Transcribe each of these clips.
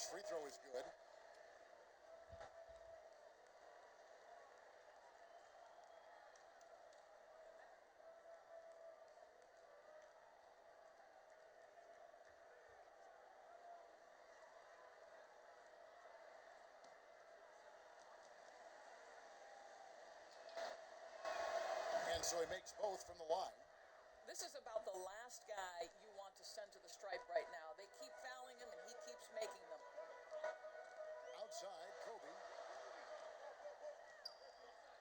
First free throw is good. And so he makes both from the line. This is about the last guy you want to send to the stripe right now. They keep fouling him, and he keeps making them. Outside, Kobe.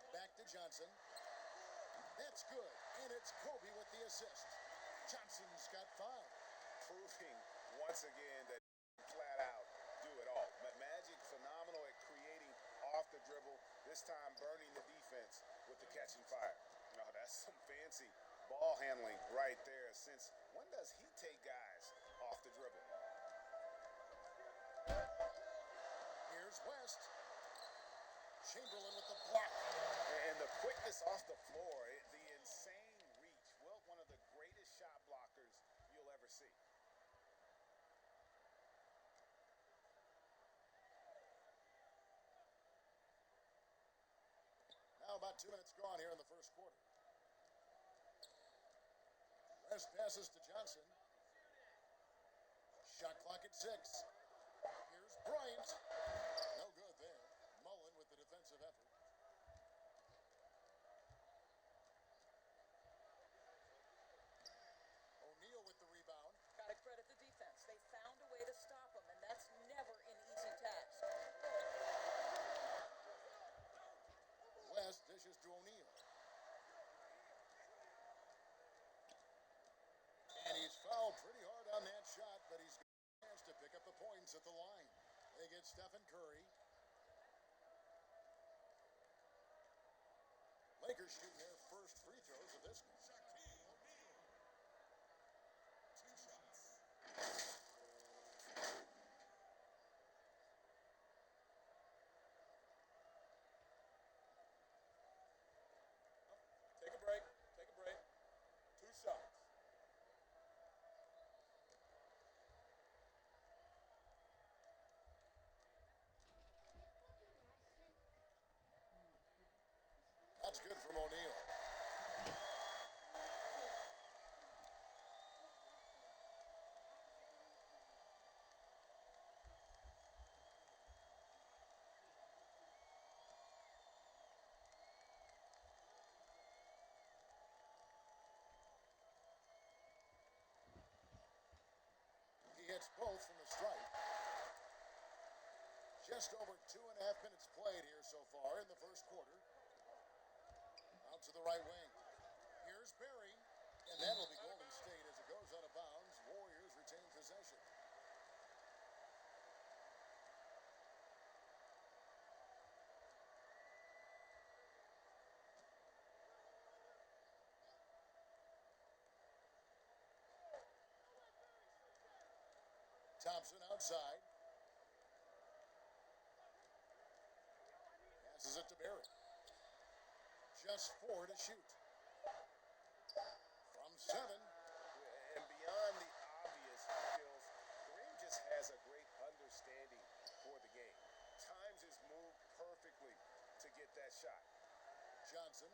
Back to Johnson. That's good. And it's Kobe with the assist. Johnson's got 5. Proving once again that flat out do it all. Magic phenomenal at creating off the dribble. This time burning the defense with the catch and fire. No, that's some fancy ball handling right there. Since when does he take guys off the dribble? Here's West. Chamberlain with the block. And the quickness off the floor, the insane reach. Wilt, one of the greatest shot blockers you'll ever see. Now about 2 minutes gone here in the first quarter. West passes to Johnson. Shot clock at 6. Here's Bryant. No good there. Mullen with the defensive effort. O'Neal with the rebound. Got to credit the defense. They found a way to stop him, and that's never an easy task. West dishes to O'Neal. And he's fouled pretty hard on that shot, but he's got a chance to pick up the points at the line. They get Stephen Curry. Lakers shooting their first free throws of this one. Shaquille O'Neal. 2 shots. Take a break. Take a break. 2 shots. That's good from O'Neal. He hits both from the stripe. Just over 2.5 minutes played here so far in the first quarter. Out to the right wing. Here's Barry. And that'll be Golden State as it goes out of bounds. Warriors retain possession. Thompson outside. Passes it to Barry. Just 4 to shoot. From 7. And beyond the obvious skills, Kareem just has a great understanding for the game. Times his move perfectly to get that shot. Johnson.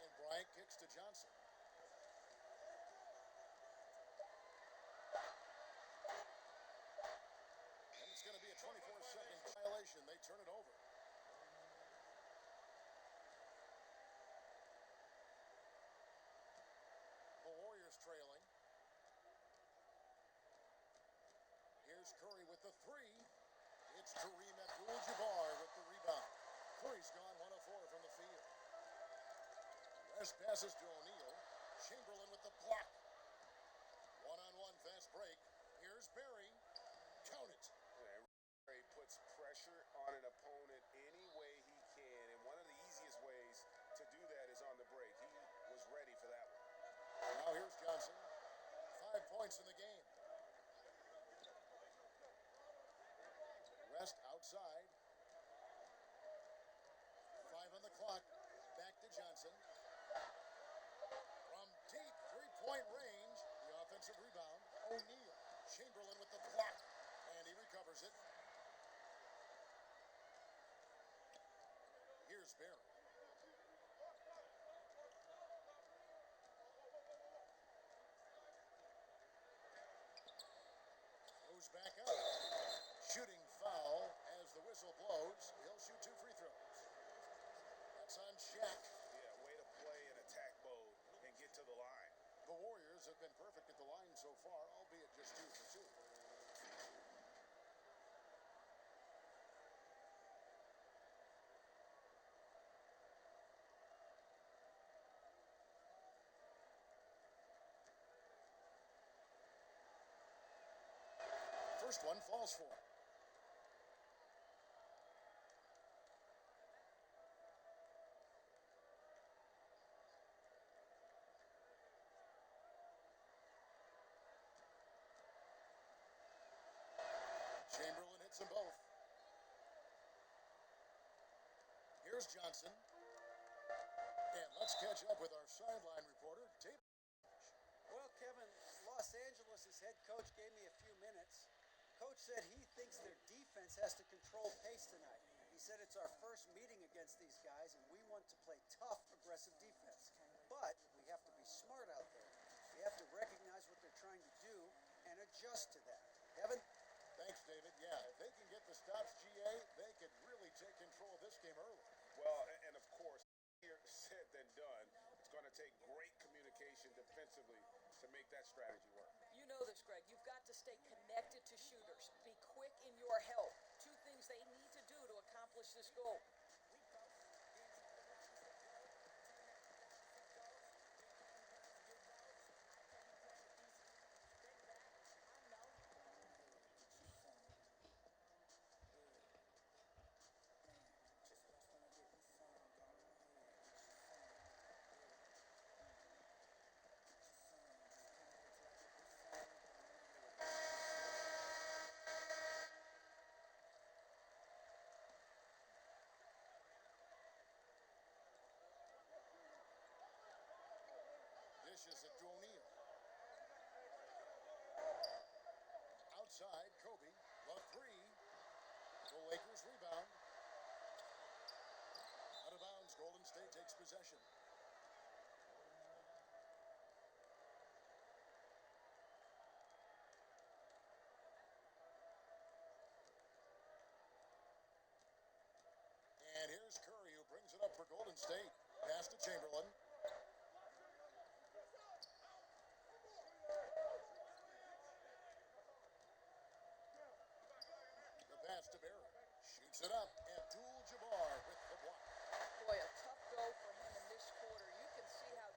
And Bryant kicks to Johnson. And it's going to be a 24-second violation. They turn it over. The Warriors trailing. Here's Curry with the 3. It's Kareem Abdul-Jabbar with the rebound. Curry's gone 1 of 4 from the field. West passes to O'Neal. Chamberlain with the block. One-on-one fast break. Here's Barry. Count it. Barry puts pressure on an opponent any way he can, and one of the easiest ways to do that is on the break. He was ready for that one. Now here's Johnson. 5 points in the game. West outside. 5 on the clock. Back to Johnson. From deep three-point range, the offensive rebound. O'Neal. Chamberlain with the block. And he recovers it. Here's Barry. Throws back out. Shooting foul as the whistle blows. He'll shoot 2 free throws. That's on Shaq. Yeah, way to play in attack mode and get to the line. The Warriors have been perfect at the line so far, albeit just 2 for 2. First one falls for him. Chamberlain hits them both. Here's Johnson. And let's catch up with our sideline reporter, Dave. Well, Kevin, Los Angeles' head coach gave me a few minutes. Coach said he thinks their defense has to control pace tonight. He said it's our first meeting against these guys, and we want to play tough, aggressive defense. But we have to be smart out there. We have to recognize what they're trying to do and adjust to that. Kevin? Thanks, David. Yeah, if they can get the stops, GA, they could really take control of this game early. Well, and of course, easier said than done. It's going to take great communication defensively to make that strategy work. You know this, Greg. You've got to stay connected to shooters. Be quick in your help. 2 things they need to do to accomplish this goal. Dishes it to O'Neal. Outside, Kobe. The 3. The Lakers rebound. Out of bounds, Golden State takes possession. And here's Curry, who brings it up for Golden State. Pass to Chamberlain. The pass to Barry. Shoots it up. Abdul-Jabbar with the block. Boy, a tough go for him in this quarter. You can see how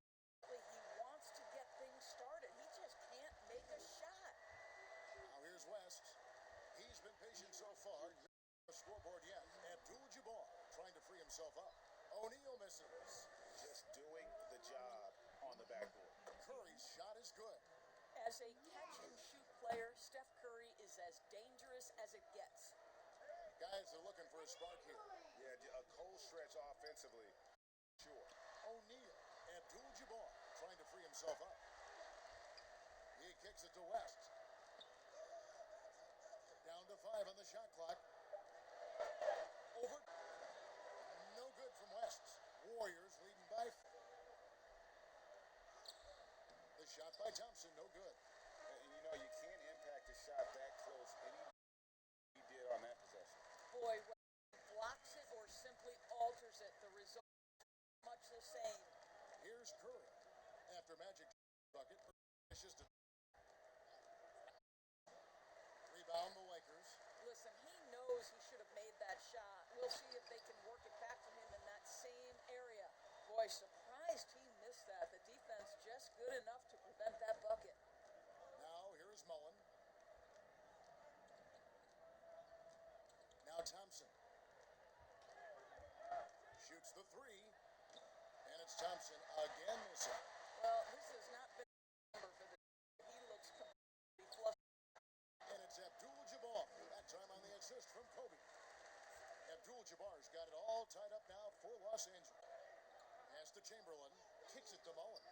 quickly he wants to get things started. He just can't make a shot. Now here's West. He's been patient so far. The scoreboard yet. Abdul-Jabbar trying to free himself up. O'Neal misses. Just doing the job on the backboard. Curry's shot is good. As a catch-and-shoot player, Steph Curry is as dangerous as it gets. Guys are looking for a spark here. Yeah, a cold stretch offensively. Sure. O'Neal. Abdul-Jabbar trying to free himself up. He kicks it to West. Down to 5 on the shot clock. Over. No good from West. Warriors leading by 4. The shot by Thompson, no good. And you know, you can't impact a shot that close any he did on that possession. Boy, whether he blocks it or simply alters it, the result is much the same. Here's Curry. After Magic bucket, finishes to rebound the Lakers. Listen, he knows he should have made that shot. We'll see if they can work it back from him in that same area. Boy, surprised he missed that. The defense just good enough to prevent that bucket. Now here's Mullen. Now Thompson. Shoots the 3. And it's Thompson again missing. Well, this has not been a number for the he looks completely flustered. And it's Abdul-Jabbar. That time on the assist from Kobe. Abdul-Jabbar's got it all tied up now for Los Angeles. Pass to Chamberlain. Kicks it to Mullen.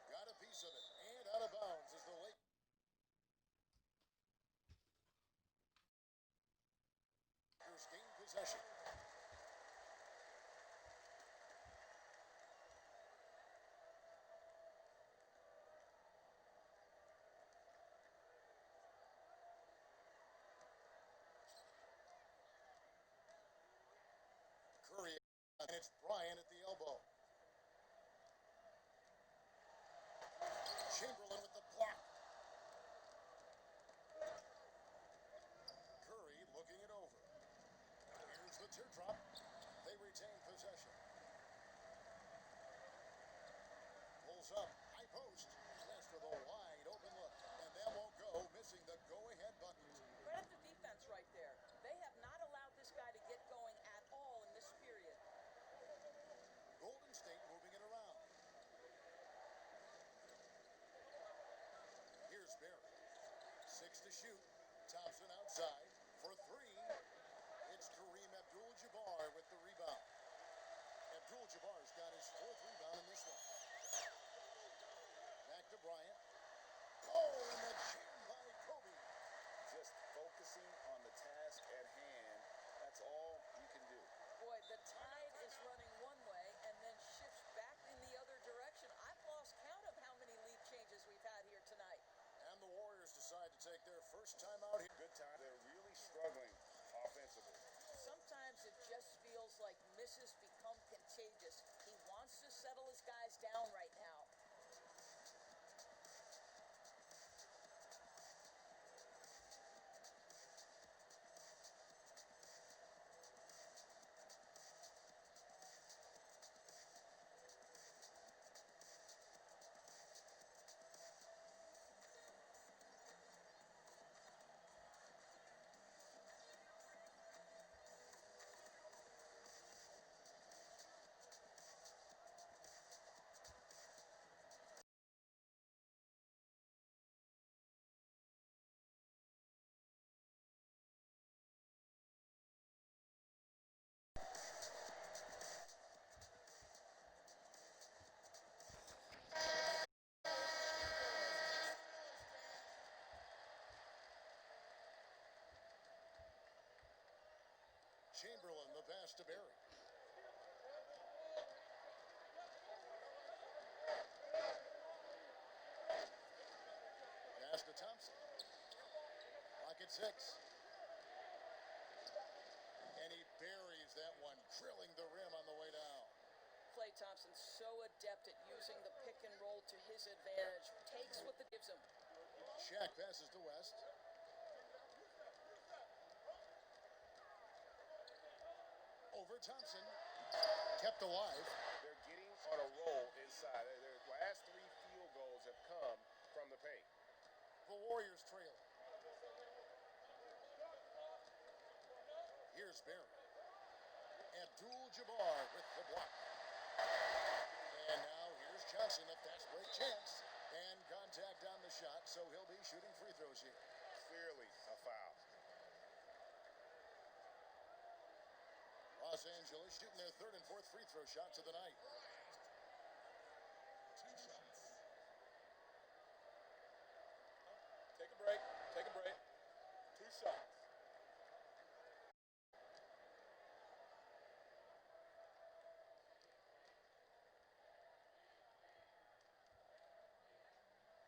Got a piece of it. And out of bounds is the Lakers. Gain possession. it's Bryant at the elbow. Chamberlain with the block. Curry looking it over. Here's the teardrop. They retain possession. Pulls up. High post. West with a wide open look. And that won't go. Missing the go-ahead bucket. Credit the defense right there. They have not allowed this guy to get going at all in this period. Golden State moving it around. Here's Barry. 6 to shoot. Thompson outside for 3. It's Kareem Abdul-Jabbar with the rebound. Abdul-Jabbar's got his 4th rebound in this one. Back to Bryant. Oh, and the jam by Kobe. Just focusing on the task at hand. That's all you can do. Boy, the tide is running one way and then shifts back in the other direction. I've lost count of how many lead changes we've had here tonight. And the Warriors decide to take their first time out here. Good time. They're really struggling offensively. Sometimes it just feels like misses become contagious. He wants to settle his guys down right now. Chamberlain, the pass to Barry. Pass to Thompson. Pocket 6. And he buries that one, drilling the rim on the way down. Klay Thompson so adept at using the pick and roll to his advantage. Takes what it gives him. Shaq passes to West. Over Thompson. Kept alive. They're getting on a roll inside. Their last 3 field goals have come from the paint. The Warriors trail. Here's Barry. Abdul-Jabbar with the block. And now here's Johnson, a fast break chance. And contact on the shot, so he'll be shooting free throws here. Clearly a foul. Los Angeles shooting their 3rd and 4th free throw shots of the night. 2 shots. Take a break. Take a break. 2 shots.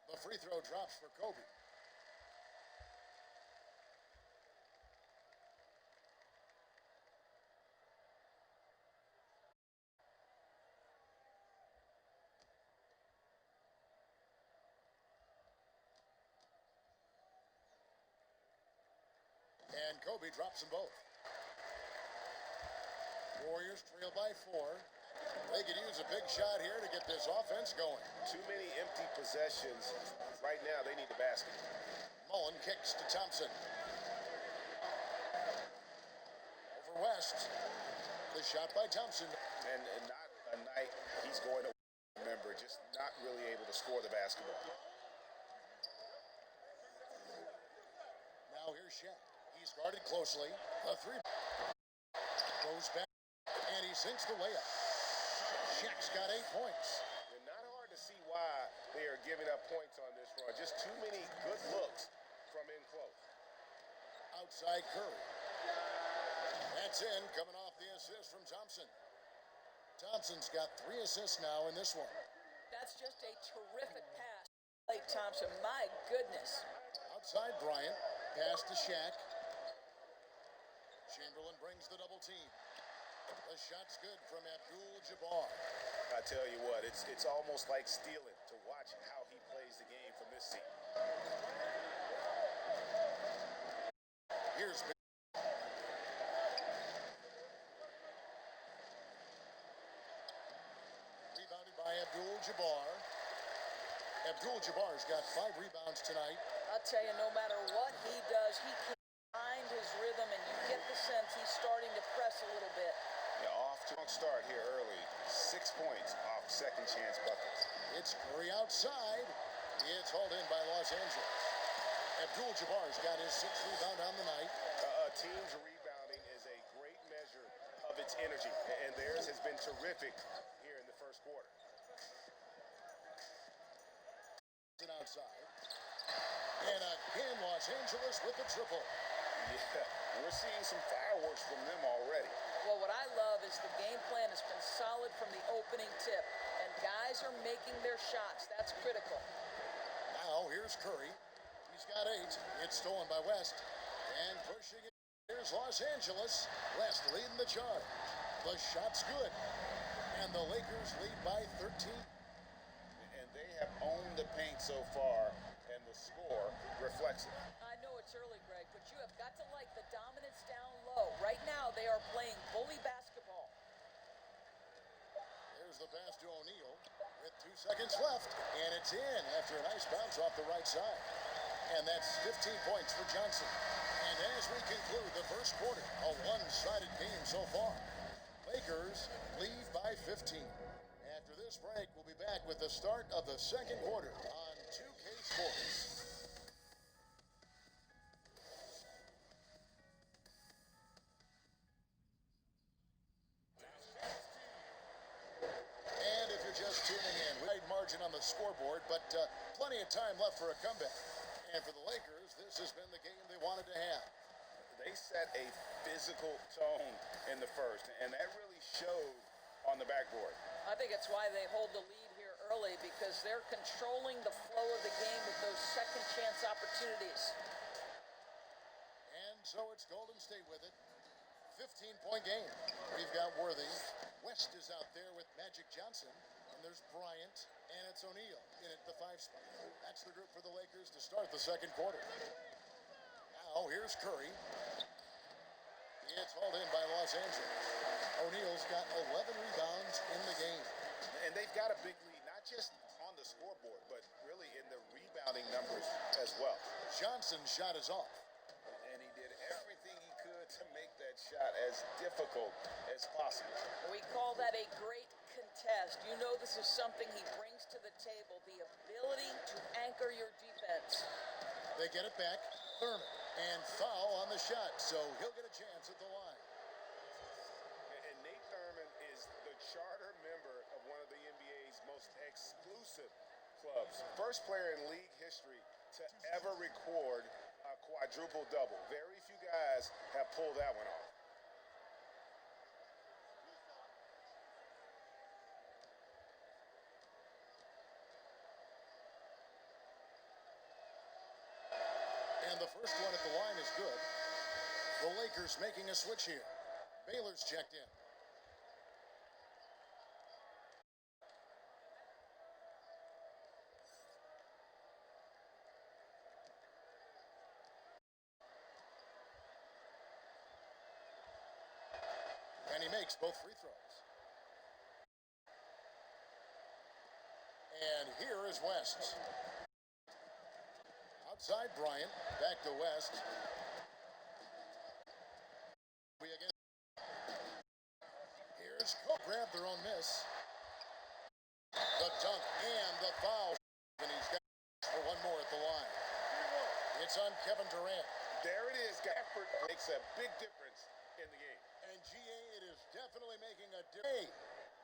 The free throw drops for Kobe. And Kobe drops them both. Warriors trail by 4. They could use a big shot here to get this offense going. Too many empty possessions. Right now, they need the basket. Mullen kicks to Thompson. Over West. The shot by Thompson. And not a night he's going to remember, just not really able to score the basketball. Now here's Shaq. He's guarded closely. The 3 goes back, and he sinks the layup. Shaq's got 8 points. And not hard to see why they are giving up points on this run. Just too many good looks from in close. Outside Curry. That's in, coming off the assist from Thompson. Thompson's got 3 assists now in this one. That's just a terrific pass. Klay Thompson, my goodness. Outside Bryant. Pass to Shaq. Chamberlain brings the double team. The shot's good from Abdul-Jabbar. I tell you what, it's almost like stealing to watch how he plays the game from this seat. Here's rebounded by Abdul-Jabbar. Abdul-Jabbar's got 5 rebounds tonight. I'll tell you, no matter what he does, he can find his rhythm, and you get the sense he's starting to press a little bit. Yeah, off to a start here early. 6 points off second chance buckets. It's Curry outside. It's hauled in by Los Angeles. Abdul-Jabbar's got his 6th rebound on the night. A team's rebounding is a great measure of its energy, and theirs has been terrific here in the first quarter. Outside. And again, Los Angeles with the triple. Yeah, we're seeing some fireworks from them already. Well, what I love is the game plan has been solid from the opening tip, and guys are making their shots. That's critical. Now, here's Curry. He's got 8. It's stolen by West. And pushing it. Here's Los Angeles. West leading the charge. The shot's good. And the Lakers lead by 13. And they have owned the paint so far, and the score reflects it. I know it's early, Greg, but you have got to like the dominance down low. Right now, they are playing bully basketball. There's the pass to O'Neal with 2 seconds left. And it's in after a nice bounce off the right side. And that's 15 points for Johnson. And as we conclude the first quarter, a one-sided game so far. Lakers lead by 15. After this break, we'll be back with the start of the second quarter on 2K Sports. And if you're just tuning in, wide margin on the scoreboard, but plenty of time left for a comeback. And for the Lakers, this has been the game they wanted to have. They set a physical tone in the first, and that really showed on the backboard. I think it's why they hold the lead here early, because they're controlling the flow of the game with those second chance opportunities. And so it's Golden State with it. 15-point game. We've got Worthy. West is out there with Magic Johnson. And there's Bryant. And it's O'Neal in at the 5 spot. That's the group for the Lakers to start the second quarter. Now here's Curry. It's hauled in by Los Angeles. O'Neal's got 11 rebounds in the game. And they've got a big lead, not just on the scoreboard, but really in the rebounding numbers as well. Johnson's shot is off. And he did everything he could to make that shot as difficult as possible. We call that a great contest. You know this is something he brings to the table, the ability to anchor your defense. They get it back. Thurman. And foul on the shot, so he'll get a chance at the line. And Nate Thurman is the charter member of one of the NBA's most exclusive clubs. First player in league history to ever record a quadruple-double. Very few guys have pulled that one off. And the first one at the line is good. The Lakers making a switch here. Baylor's checked in. And he makes both free throws. And here is West. Outside Bryant, back to West. Here's Cole, grab their own miss. The dunk and the foul. And he's got for one more at the line. It's on Kevin Durant. There it is. Gafford makes a big difference in the game. And GA, it is definitely making a difference.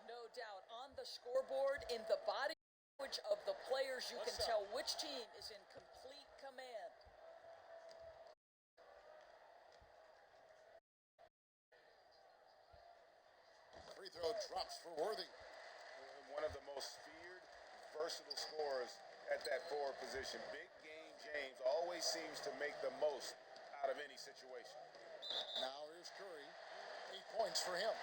No doubt. On the scoreboard, in the body language of the players, you can tell which team is in complete command. Free throw drops for Worthy. One of the most feared, versatile scorers at that forward position. Big game James always seems to make the most out of any situation. Now here's Curry. 8 points for him.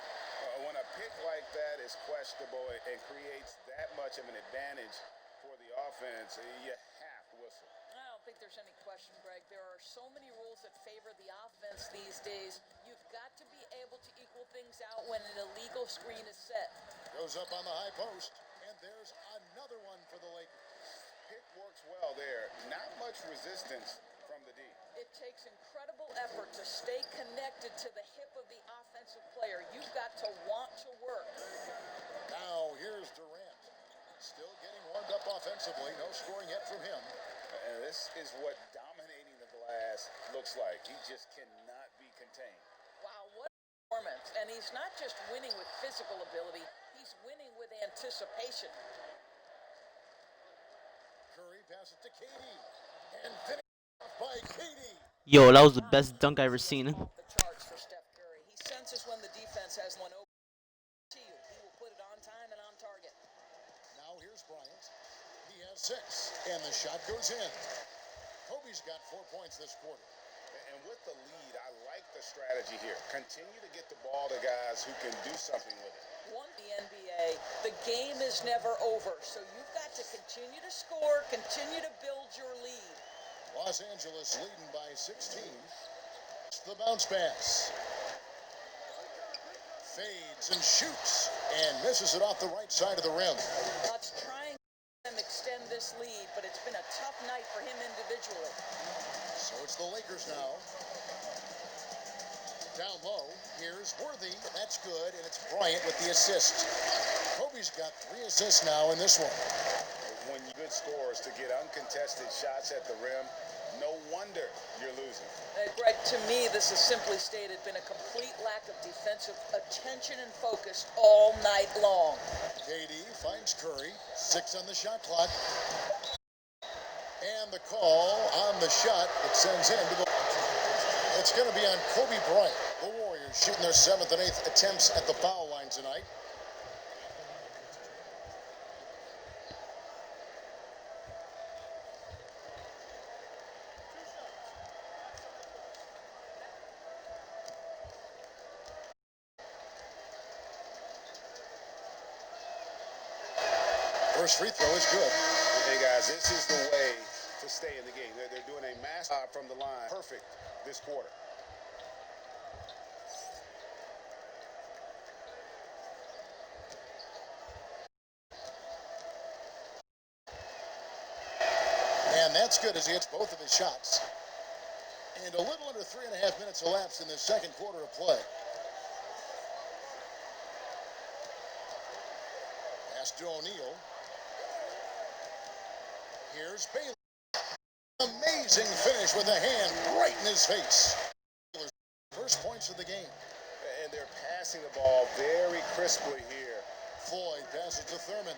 When a pick like that is questionable and creates that much of an advantage for the offense, you have to whistle. I don't think there's any question, Greg. There are so many rules that favor the offense these days. You've got to be able to equal things out when an illegal screen is set. Goes up on the high post, and there's another one for the Lakers. Pick works well there. Not much resistance from the D. It takes incredible effort to stay connected to the hip of the offensive player. You've got to want to work. Now here's Durant. Still getting warmed up offensively. No scoring yet from him. And this is what dominating the glass looks like. He just cannot be contained. Wow, what a performance. And he's not just winning with physical ability, he's winning with anticipation. Curry passes to KD. And finished off by KD. Yo, that was the best dunk I ever seen. Off the charts for Steph Curry. He senses when the defense has one open. He will put it on time and on target. Now here's Bryant. He has 6. And the shot goes in. Kobe's got 4 points this quarter. And with the lead, I like the strategy here. Continue to get the ball to guys who can do something with it. Won the NBA. The game is never over. So you've got to continue to score, continue to build your lead. Los Angeles leading by 16. The bounce pass. Fades and shoots and misses it off the right side of the rim. Let's try and get them extend this lead, but it's been a tough night for him individually. So it's the Lakers now. Down low, here's Worthy. That's good, and it's Bryant with the assist. Kobe's got 3 assists now in this one. When you good scores to get uncontested shots at the rim, no wonder you're losing. Greg, to me, this is simply stated been a complete lack of defensive attention and focus all night long. KD finds Curry. 6 on the shot clock. And the call on the shot that sends in to the... It's going to be on Kobe Bryant. The Warriors shooting their 7th and 8th attempts at the foul line tonight. First free throw is good. Hey guys, this is the way to stay in the game. They're doing a mass stop from the line. Perfect this quarter. And that's good as he hits both of his shots. And a little under 3.5 minutes elapsed in the second quarter of play. Pass to O'Neal. Here's Bailey. Amazing finish with a hand right in his face. First points of the game. And they're passing the ball very crisply here. Floyd passes to Thurman.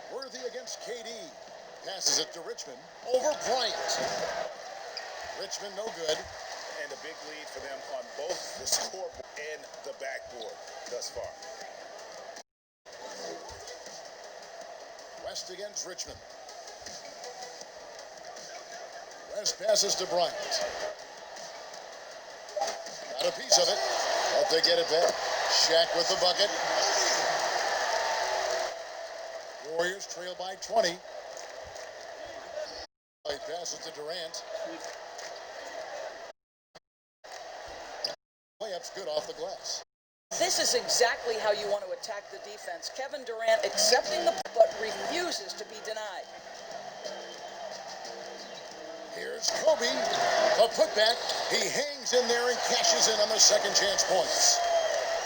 Worthy against KD. Passes it to Richmond. Over Bryant. Richmond no good. And a big lead for them on both the scoreboard and the backboard thus far. West against Richmond. West passes to Bryant. Got a piece of it. Hope they get it back. Shaq with the bucket. Warriors trail by 20. He passes to Durant. Layup's good off the glass. This is exactly how you want to attack the defense. Kevin Durant accepting the but refuses to be denied. Here's Kobe. The putback. He hangs in there and cashes in on the second chance points.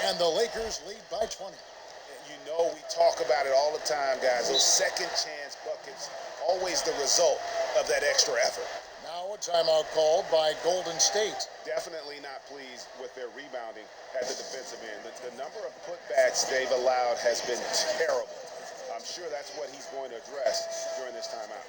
And the Lakers lead by 20. You know we talk about it all the time, guys. Those second chance buckets, always the result of that extra effort. Now a timeout called by Golden State. Definitely not pleased with their rebounding at the defensive end. The number of putbacks they've allowed has been terrible. I'm sure that's what he's going to address during this timeout.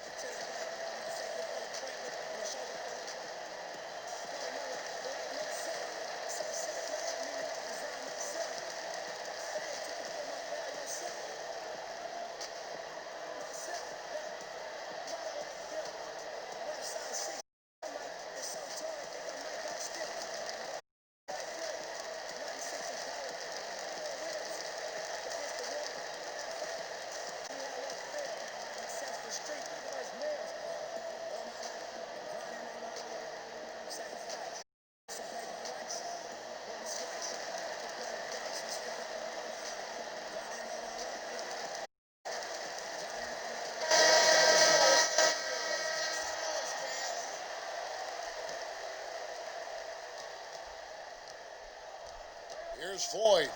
Here's Floyd.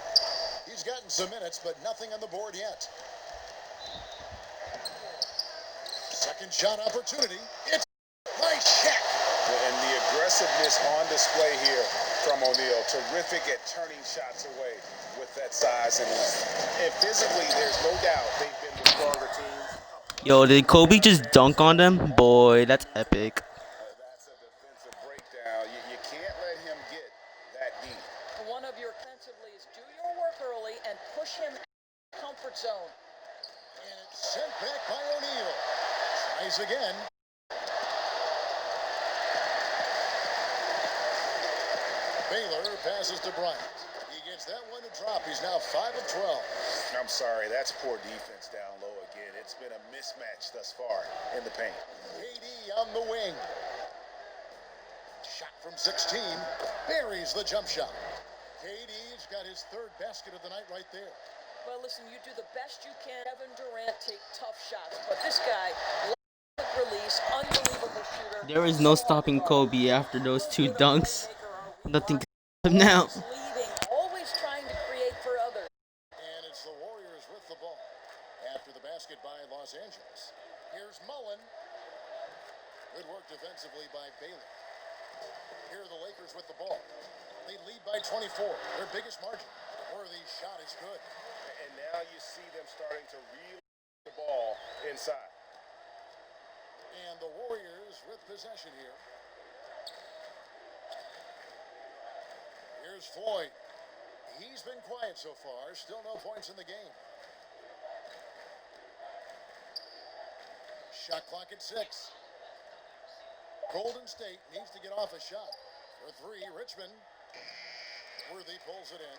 He's gotten some minutes, but nothing on the board yet. Second shot opportunity. It's nice check. And the aggressiveness on display here from O'Neal. Terrific at turning shots away with that size and length. And physically, there's no doubt they've been the stronger teams. Yo, did Kobe just dunk on them? Boy, that's epic. That's a defensive breakdown. You can't let him get that deep. One of your offensively is do your work early and push him out of the comfort zone. And it's sent back by O'Neal. Tries again. Baylor passes to Bryant. He gets that one to drop. He's now 5 of 12. I'm sorry, that's poor defense down low again. It's been a mismatch thus far in the paint. KD on the wing. Shot from 16. Buries the jump shot. KD's got his third basket of the night right there. Well, listen, you do the best you can. Kevin Durant take tough shots, but this guy, quick release, unbelievable shooter. There is no stopping Kobe after those two dunks. Nothing can stop him now. Leading, always trying to create for others. And it's the Warriors with the ball. After the basket by Los Angeles. Here's Mullen. Good work defensively by Baylor. Here are the Lakers with the ball. They lead by 24. Their biggest margin. Worthy's shot is good. And now you see them starting to reel the ball inside. And the Warriors with possession here. Here's Floyd. He's been quiet so far. Still no points in the game. Shot clock at 6. Golden State needs to get off a shot. For 3, Richmond. Worthy pulls it in.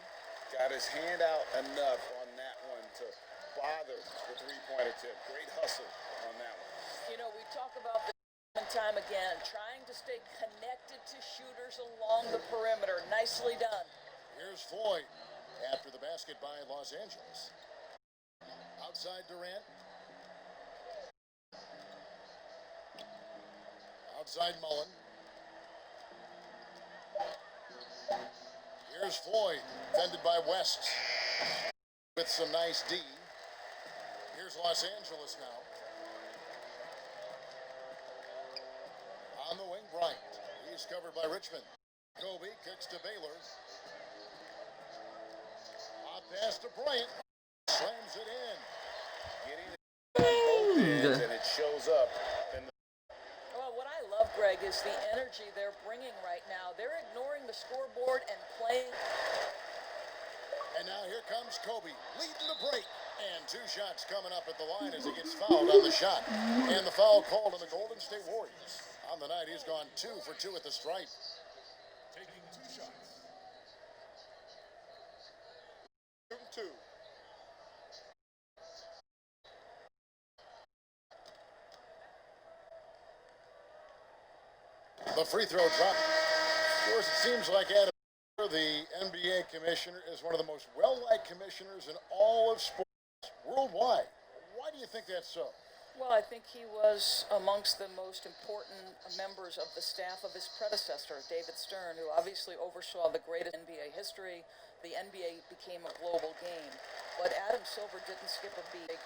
Got his hand out enough on that one to bother the three-point attempt. Great hustle on that one. You know, we talk about this time and again, trying to stay connected to shooters along the perimeter. Nicely done. Here's Floyd after the basket by Los Angeles. Outside Durant. Outside Mullen. Here's Floyd, defended by West with some nice D. Here's Los Angeles now. On the wing, Bryant. He's covered by Richmond. Kobe kicks to Baylor. Hot pass to Bryant. Slams it in. Getting it on both ends, and it shows up in the Well, what I love, Greg, is the energy they're bringing right now. They're ignoring the scoreboard and playing. And now here comes Kobe, leading the break. And 2 shots coming up at the line as he gets fouled on the shot. And the foul called on the Golden State Warriors. On the night, he's gone 2 for 2 at the stripe. Taking 2 shots. 2. The free throw drop. Of course, it seems like Adam, the NBA commissioner, is one of the most well-liked commissioners in all of sports worldwide. Why do you think that's so? Well, I think he was amongst the most important members of the staff of his predecessor, David Stern, who obviously oversaw the greatest NBA history. The NBA became a global game. But Adam Silver didn't skip a beat. A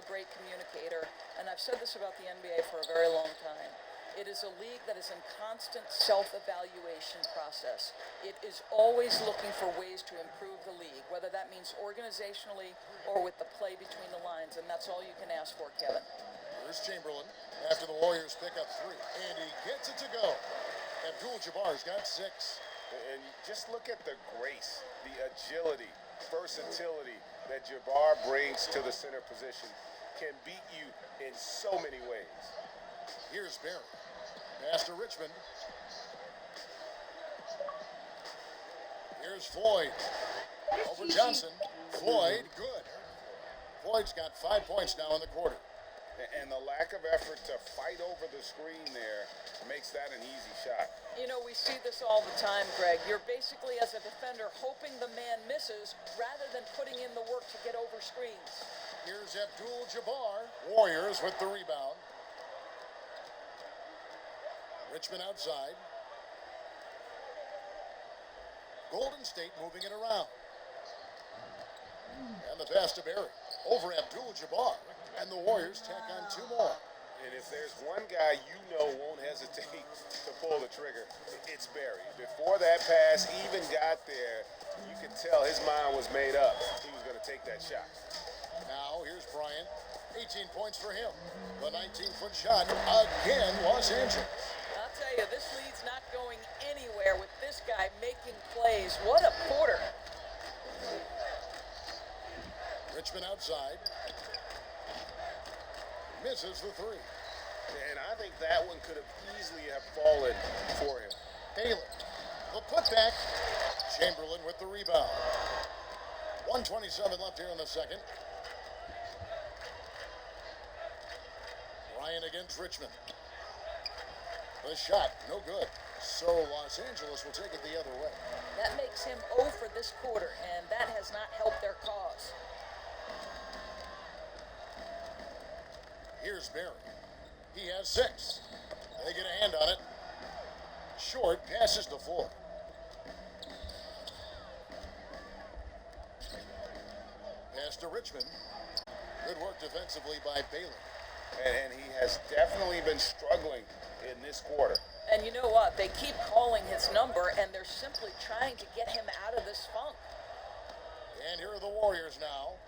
great communicator. And I've said this about the NBA for a very long time. It is a league that is in constant self-evaluation process. It is always looking for ways to improve the league, whether that means organizationally or with the play between the lines, and that's all you can ask for, Kevin. Here's Chamberlain after the Warriors pick up 3. And he gets it to go. Abdul-Jabbar's got 6. And just look at the grace, the agility, versatility that Jabbar brings to the center position. Can beat you in so many ways. Here's Barry. Pass to Richmond. Here's Floyd. Over Johnson. Floyd, good. Floyd's got 5 points now in the quarter. And the lack of effort to fight over the screen there makes that an easy shot. You know, we see this all the time, Greg. You're basically, as a defender, hoping the man misses rather than putting in the work to get over screens. Here's Abdul-Jabbar. Warriors with the rebound. Richmond outside. Golden State moving it around. And the pass to Barry. Over Abdul-Jabbar. And the Warriors tack on 2 more. And if there's one guy you know won't hesitate to pull the trigger, it's Barry. Before that pass even got there, you could tell his mind was made up. He was going to take that shot. Now, here's Bryant. 18 points for him. The 19-foot shot again, Los Angeles. I'll tell you, this lead's not going anywhere with this guy making plays. What a quarter. Richmond outside. Misses the 3. And I think that one could have easily have fallen for him. Baylor. The putback. Chamberlain with the rebound. 1:27 left here in the second. Ryan against Richmond. The shot, no good. So Los Angeles will take it the other way. That makes him 0 for this quarter, and that has not helped their cause. Here's Barry. He has 6. They get a hand on it. Short passes to Ford. Pass to Richmond. Good work defensively by Baylor. And he has definitely been struggling in this quarter. And you know what? They keep calling his number, and they're simply trying to get him out of this funk. And here are the Warriors now.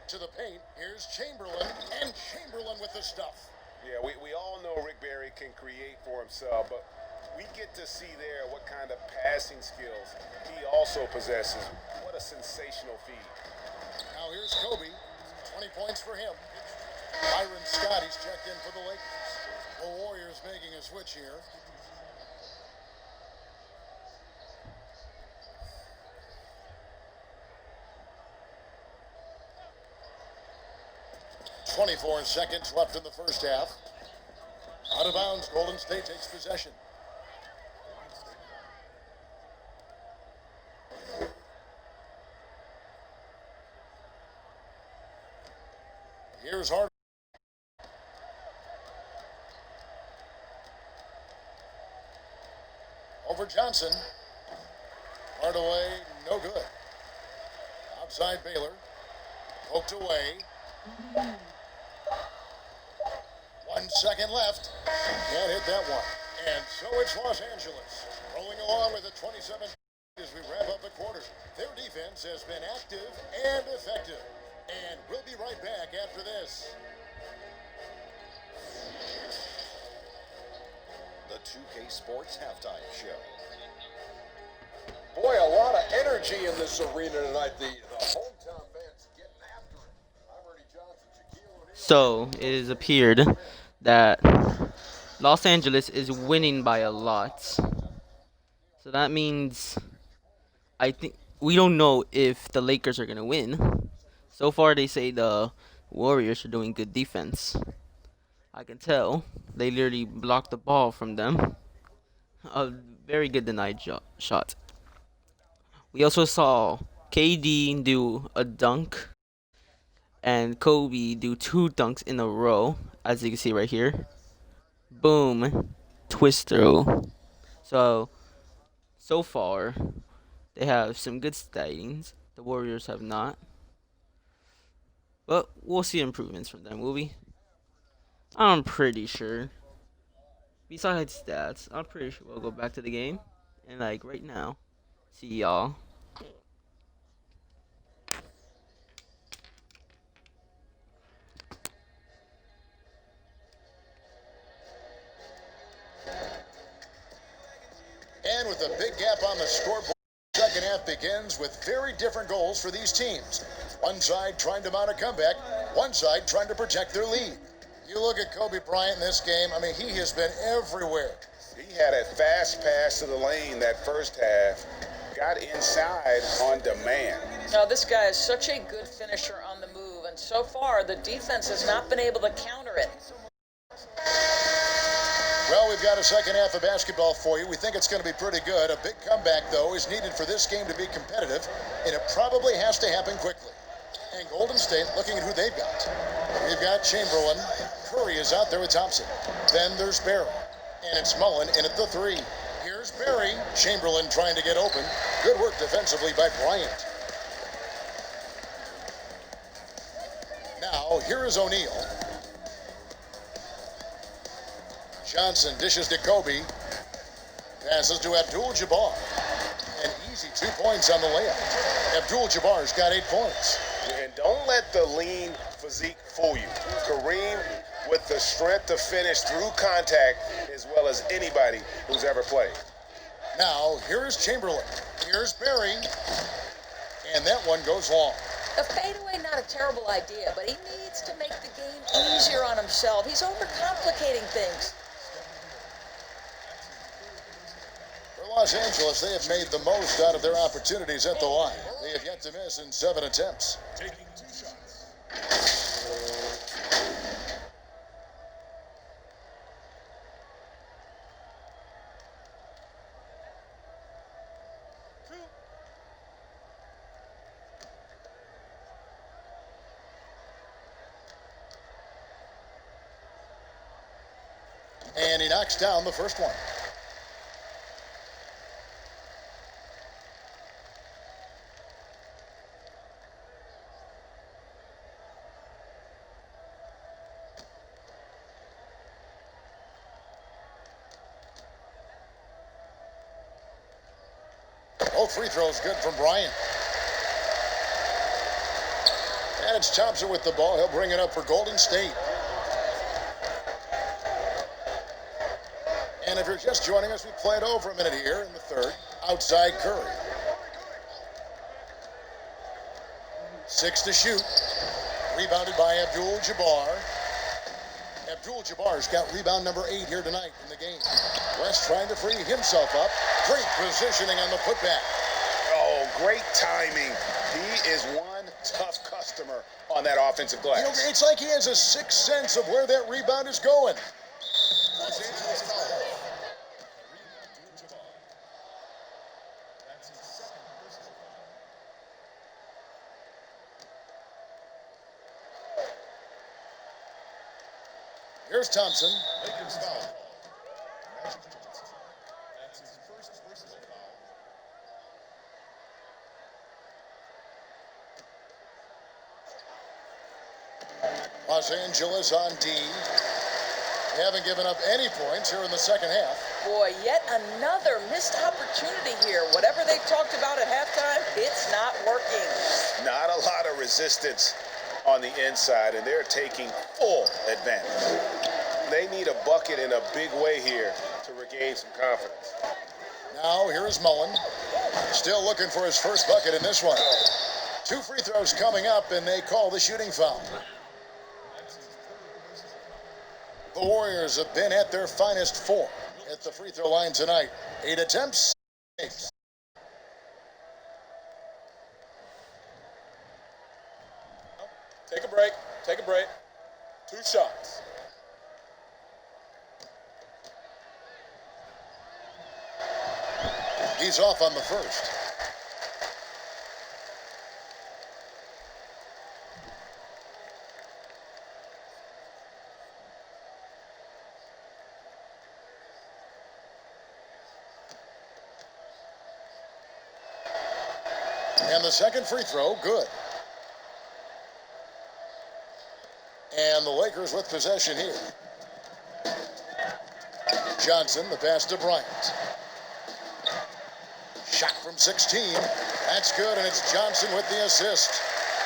To the paint. Here's Chamberlain. And Chamberlain with the stuff. Yeah, we all know Rick Barry can create for himself, but we get to see there what kind of passing skills he also possesses. What a sensational feed. Now here's Kobe. 20 points for him. Byron Scott, he's checked in for the Lakers. The Warriors making a switch here. .24 seconds left in the first half. Out of bounds, Golden State takes possession. Here's Hardaway. Over Johnson. Hardaway, no good. Outside Baylor. Poked away. 1 second left. Can't hit that one. And so it's Los Angeles rolling along with a 27 as we wrap up the quarter. Their defense has been active and effective. And we'll be right back after this. The 2K Sports Halftime Show. Boy, a lot of energy in this arena tonight. The hometown fans getting after it. I'm Ernie Johnson, Shaquille O'Neal. So it has appeared that Los Angeles is winning by a lot. So that means I think we don't know if the Lakers are gonna win. So far, they say the Warriors are doing good defense. I can tell. They literally blocked the ball from them. A very good denied shot. We also saw KD do a dunk and Kobe do 2 dunks in a row, as you can see right here. Boom. Twist through. So far, they have some good statings. The Warriors have not. But we'll see improvements from them, will we? I'm pretty sure. Besides stats, I'm pretty sure we'll go back to the game. And like right now, see y'all. And with a big gap on the scoreboard, the second half begins with very different goals for these teams. One side trying to mount a comeback, one side trying to protect their lead. You look at Kobe Bryant in this game, I mean, he has been everywhere. He had a fast pass to the lane that first half. Got inside on demand. Now, this guy is such a good finisher on the move, and so far, the defense has not been able to counter it. Well, we've got a second half of basketball for you. We think it's going to be pretty good. A big comeback, though, is needed for this game to be competitive, and it probably has to happen quickly. And Golden State, looking at who they've got. They've got Chamberlain. Curry is out there with Thompson. Then there's Barry. And it's Mullen in at the 3. Here's Barry. Chamberlain trying to get open. Good work defensively by Bryant. Now, here is O'Neal. Johnson dishes to Kobe. Passes to Abdul-Jabbar. An easy 2 points on the layup. Abdul-Jabbar's got 8 points. And don't let the lean physique fool you. Kareem with the strength to finish through contact as well as anybody who's ever played. Now, here's Chamberlain. Here's Barry. And that one goes long. The fadeaway, not a terrible idea, but he needs to make the game easier on himself. He's overcomplicating things. For Los Angeles, they have made the most out of their opportunities at the line. They have yet to miss in 7 attempts. Taking 2 shots. And he knocks down the first one. Both free throws good from Bryant. And it's Thompson with the ball. He'll bring it up for Golden State. And if you're just joining us, we play it over a minute here in the third. Outside Curry. 6 to shoot. Rebounded by Abdul-Jabbar. Abdul-Jabbar's got rebound number 8 here tonight in the game. West trying to free himself up. Great positioning on the putback. Oh, great timing. He is one tough customer on that offensive glass. You know, it's like he has a sixth sense of where that rebound is going. Los Angeles foul. Kareem Abdul-Jabbar. That's his second personal foul. Here's Thompson. Lakers foul call. Magic Johnson. That's his first personal foul. Los Angeles on D. They haven't given up any points here in the second half. Boy, yet another missed opportunity here. Whatever they talked about at halftime, it's not working. Not a lot of resistance on the inside, and they're taking full advantage. They need a bucket in a big way here to regain some confidence. Now here is Mullen. Still looking for his first bucket in this one. 2 free throws coming up, and they call the shooting foul. The Warriors have been at their finest 4 at the free throw line tonight. 8 attempts. 8. Take a break. Take a break. 2 shots. He's off on the first. And the second free throw, good. And the Lakers with possession here. Johnson, the pass to Bryant. Shot from 16. That's good, and it's Johnson with the assist.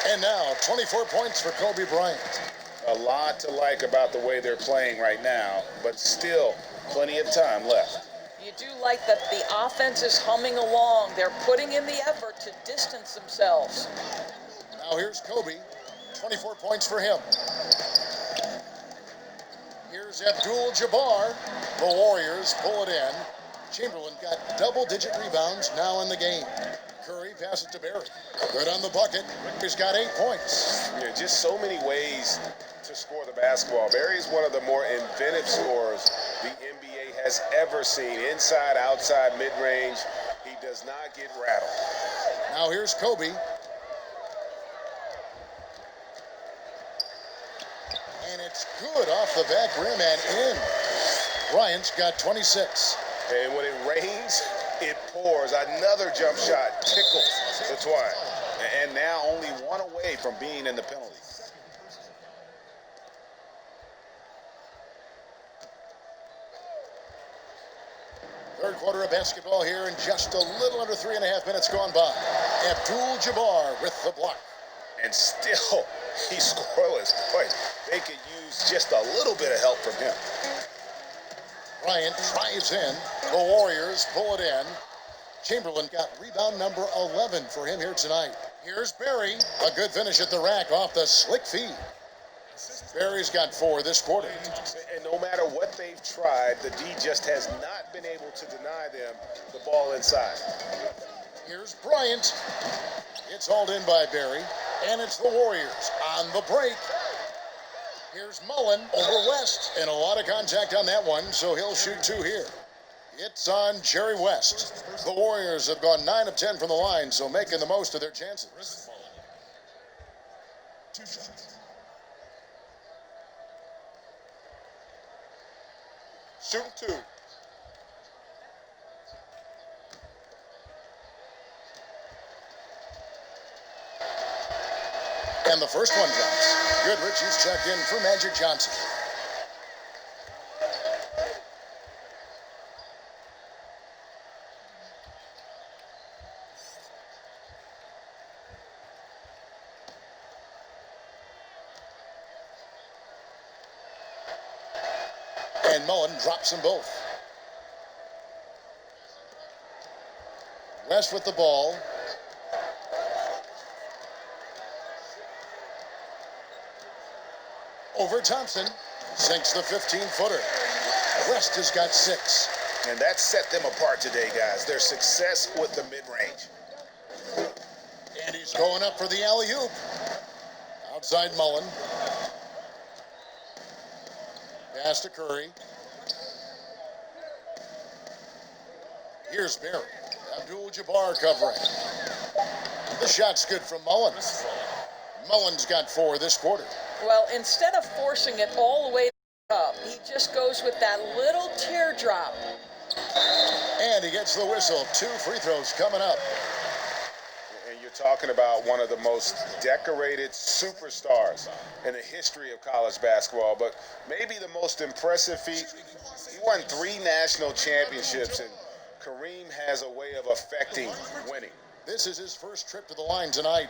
And now, 24 points for Kobe Bryant. A lot to like about the way they're playing right now, but still plenty of time left. You do like that the offense is humming along. They're putting in the effort to distance themselves. Now here's Kobe. 24 points for him. Here's Abdul-Jabbar. The Warriors pull it in. Chamberlain got double-digit rebounds now in the game. Curry passes to Barry. Good on the bucket. He's got 8 points. Yeah, just so many ways to score the basketball. Barry is one of the more inventive scorers the NBA has ever seen. Inside, outside, mid-range. He does not get rattled. Now here's Kobe. And it's good off the back rim and in. Bryant's got 26. And when it rains, It pours. Another jump shot tickles the twine. And now only one away from being in the penalty. Third quarter of basketball here, and just a little under 3.5 minutes gone by. Abdul-Jabbar with the block. And still, he's scoreless. Boy, they could use just a little bit of help from him. Bryant drives in. The Warriors pull it in. Chamberlain got rebound number 11 for him here tonight. Here's Barry. A good finish at the rack off the slick feed. Barry's got 4 this quarter. And no matter what they've tried, the D just has not been able to deny them the ball inside. Here's Bryant. It's hauled in by Barry. And it's the Warriors on the break. Here's Mullen over West. And a lot of contact on that one, so he'll shoot 2 here. It's on Jerry West. The Warriors have gone 9 of 10 from the line, so making the most of their chances. 2 shots. Shooting 2. And the first one drops. Goodrich is checked in for Magic Johnson. And Mullen drops them both. West with the ball. Over Thompson. Sinks the 15-footer. West has got 6. And that set them apart today, guys. Their success with the mid-range. And he's going up for the alley-oop. Outside Mullen. Pass to Curry. Here's Barry. Abdul-Jabbar covering. The shot's good from Mullen. Mullen's got 4 this quarter. Well, instead of forcing it all the way up, he just goes with that little teardrop. And he gets the whistle. 2 free throws coming up. And you're talking about one of the most decorated superstars in the history of college basketball, but maybe the most impressive feat. He won 3 national championships, and Kareem has a way of affecting winning. This is his first trip to the line tonight.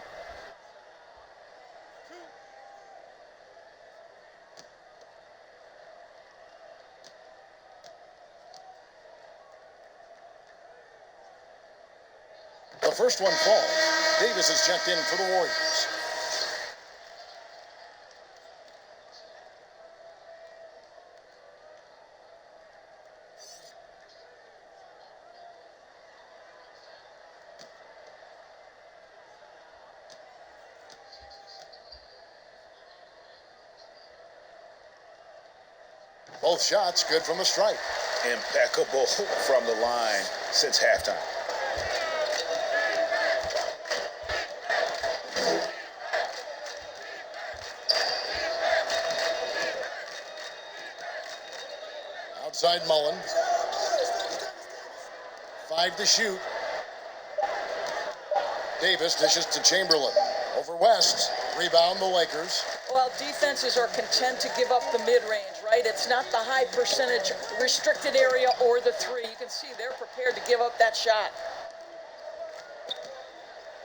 The first one falls. Davis is checked in for the Warriors. Both shots good from the stripe. Impeccable from the line since halftime. Outside Mullen. 5 to shoot. Davis dishes to Chamberlain. Over West. Rebound the Lakers. Well, defenses are content to give up the mid-range, right? It's not the high percentage restricted area or the 3. You can see they're prepared to give up that shot.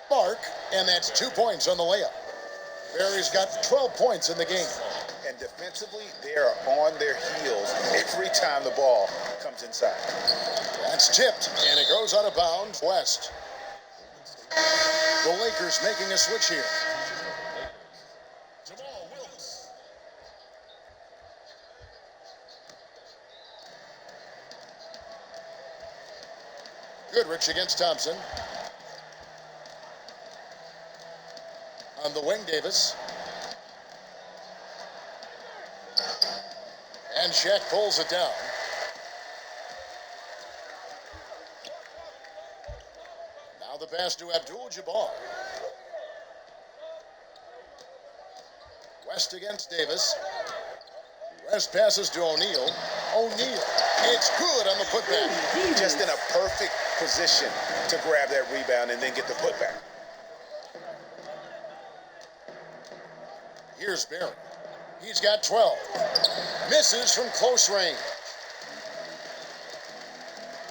Mark, and that's 2 points on the layup. Barry's got 12 points in the game. And defensively, they are on their heels every time the ball comes inside. That's tipped, and it goes out of bounds. West. The Lakers making a switch here. Jamal Wilkes. Goodrich against Thompson. On the wing, Davis. And Shaq pulls it down. Now the pass to Abdul-Jabbar. West against Davis. West passes to O'Neal. O'Neal. It's good on the putback. Just in a perfect position to grab that rebound and then get the putback. Here's Barry. He's got 12. Misses from close range.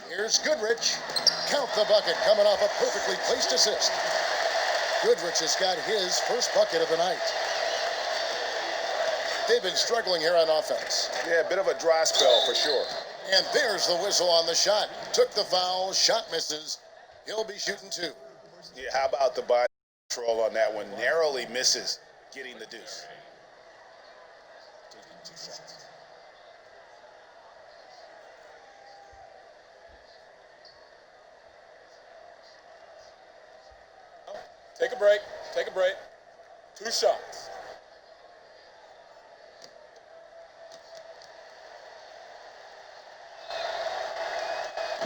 Here's Goodrich. Count the bucket coming off a perfectly placed assist. Goodrich has got his first bucket of the night. They've been struggling here on offense. Yeah, a bit of a dry spell for sure. And there's the whistle on the shot. Took the foul, shot misses. He'll be shooting 2. Yeah, how about the body control on that one? Narrowly misses getting the deuce. Taking 2 shots. Take a break. Take a break. 2 shots.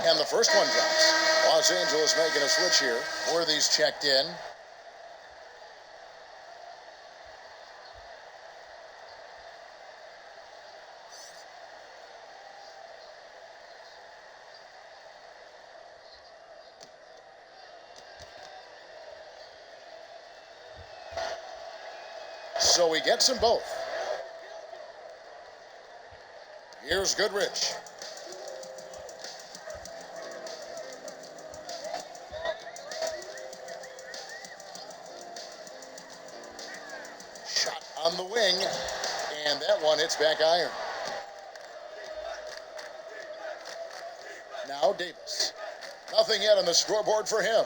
And the first one drops. Los Angeles making a switch here. Worthy's checked in. So he gets them both. Here's Goodrich. Shot on the wing, and that one hits back iron. Now Davis. Nothing yet on the scoreboard for him.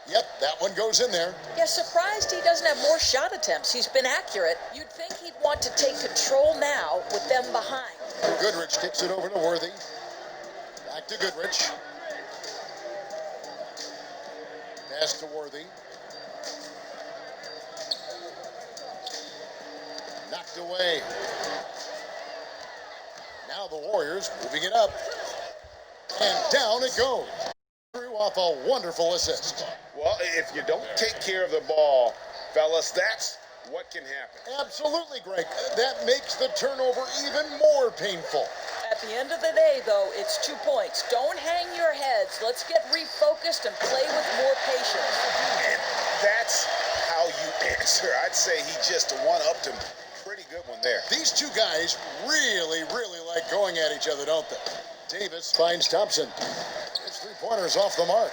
Yep, that one goes in there. Yeah, surprised he doesn't have more shot attempts. He's been accurate. You'd think he'd want to take control now with them behind. Goodrich kicks it over to Worthy. Back to Goodrich. Pass to Worthy. Knocked away. Now the Warriors moving it up. And down it goes. Drew off a wonderful assist. Well, if you don't take care of the ball, fellas, that's what can happen. Absolutely, Greg. That makes the turnover even more painful. At the end of the day, though, it's 2 points. Don't hang your heads. Let's get refocused and play with more patience. And that's how you answer. I'd say he just one-upped him. Pretty good one there. These two guys really like going at each other, don't they? Davis finds Thompson. His 3-pointers off the mark.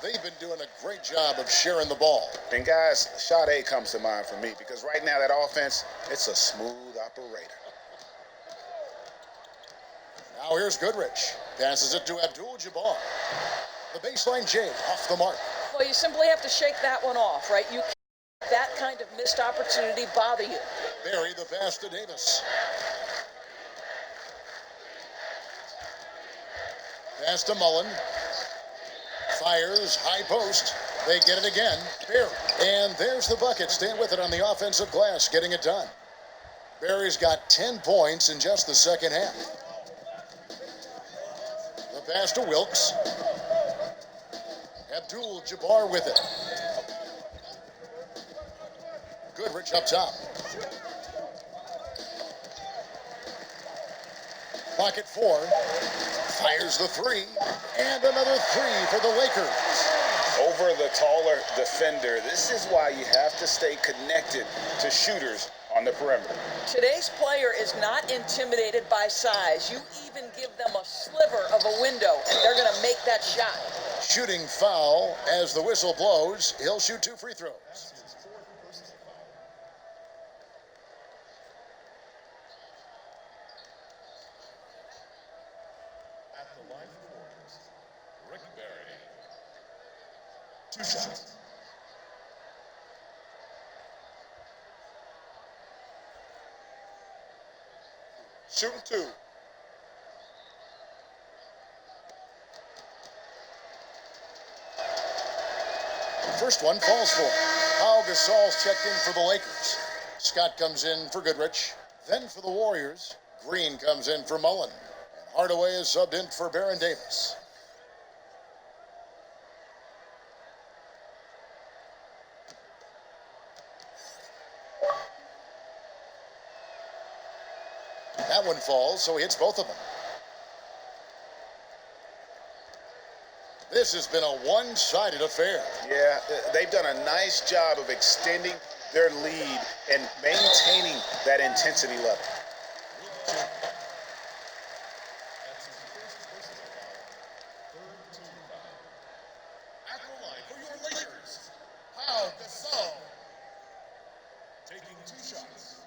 They've been doing a great job of sharing the ball. And guys, shot A comes to mind for me because right now that offense, it's a smooth operator. Now here's Goodrich. Passes it to Abdul-Jabbar. The baseline J off the mark. Well, you simply have to shake that one off, right? You can't let that kind of missed opportunity bother you. Barry the pass to Davis. Pass to Mullen. Fires, high post. They get it again. Barry. And there's the bucket. Staying with it on the offensive glass, getting it done. Barry's got 10 points in just the second half. The pass to Wilkes. Abdul-Jabbar with it. Goodrich up top. Pocket 4. Fires the 3. And another 3 for the Lakers. Over the taller defender. This is why you have to stay connected to shooters on the perimeter. Today's player is not intimidated by size. You even give them a sliver of a window, and they're going to make that shot. Shooting foul as the whistle blows. He'll shoot 2 free throws. His 4th personal foul. At the line for the Warriors, Rick Barry. 2 shots. Shooting 2. First one falls for him. Pau Gasol's checked in for the Lakers. Scott comes in for Goodrich. Then for the Warriors, Green comes in for Mullen. And Hardaway is subbed in for Baron Davis. That one falls, so he hits both of them. This has been a one-sided affair. Yeah, they've done a nice job of extending their lead and maintaining that intensity level. That's his first personal foul. Third team foul. At the line for your Lakers, Pau Gasol. Taking 2 shots.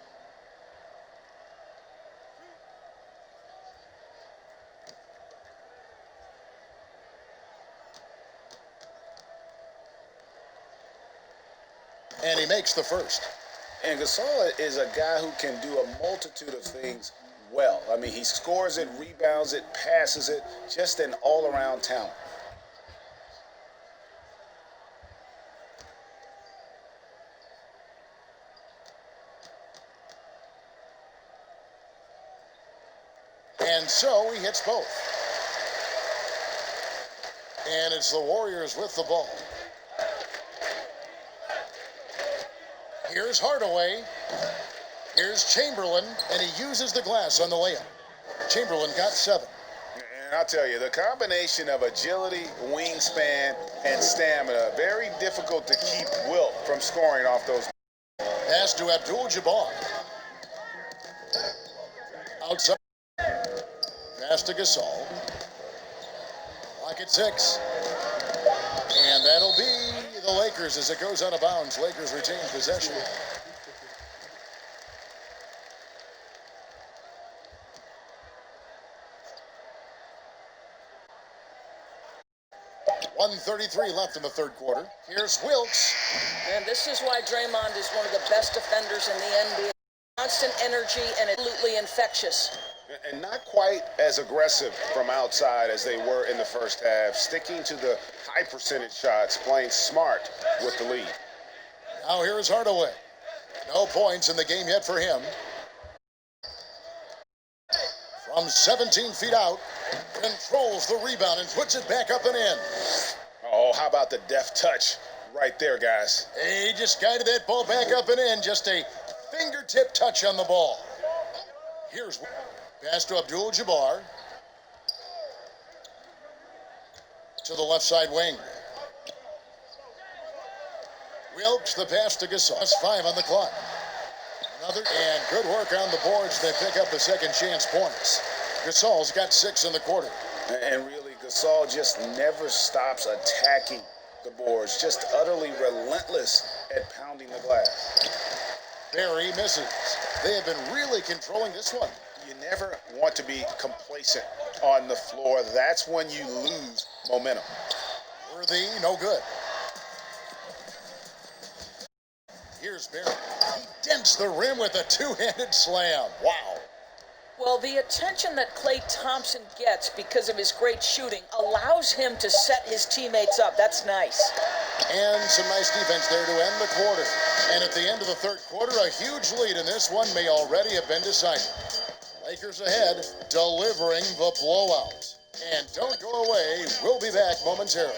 And he makes the first. And Gasol is a guy who can do a multitude of things well. I mean, he scores it, rebounds it, passes it, just an all-around talent. And so he hits both. And it's the Warriors with the ball. Here's Hardaway. Here's Chamberlain, and he uses the glass on the layup. Chamberlain got 7. And I'll tell you, the combination of agility, wingspan, and stamina, very difficult to keep Wilt from scoring off those. Pass to Abdul-Jabbar. Outside. Pass to Gasol. Lock at 6. And that'll be the Lakers as it goes out of bounds. Lakers retain possession. .133 left in the third quarter. Here's Wilkes. And this is why Draymond is one of the best defenders in the NBA. Constant energy and absolutely infectious. And not quite as aggressive from outside as they were in the first half, sticking to the high percentage shots, playing smart with the lead. Now here is Hardaway. No points in the game yet for him. From 17 feet out, controls the rebound and puts it back up and in. Oh, how about the deft touch right there, guys? He just guided that ball back up and in. Just a fingertip touch on the ball. Here's pass to Abdul-Jabbar. To the left side wing. Wilkes, the pass to Gasol. That's 5 on the clock. Another, and good work on the boards. They pick up the second chance points. Gasol's got 6 in the quarter. And really, Gasol just never stops attacking the boards, just utterly relentless at pounding the glass. Barry misses. They have been really controlling this one. You never want to be complacent on the floor. That's when you lose momentum. Worthy, no good. Here's Barry. He dents the rim with a two-handed slam. Wow. Well, the attention that Klay Thompson gets because of his great shooting allows him to set his teammates up. That's nice. And some nice defense there to end the quarter. And at the end of the third quarter, a huge lead in this one may already have been decided. Lakers ahead, delivering the blowout. And don't go away. We'll be back momentarily.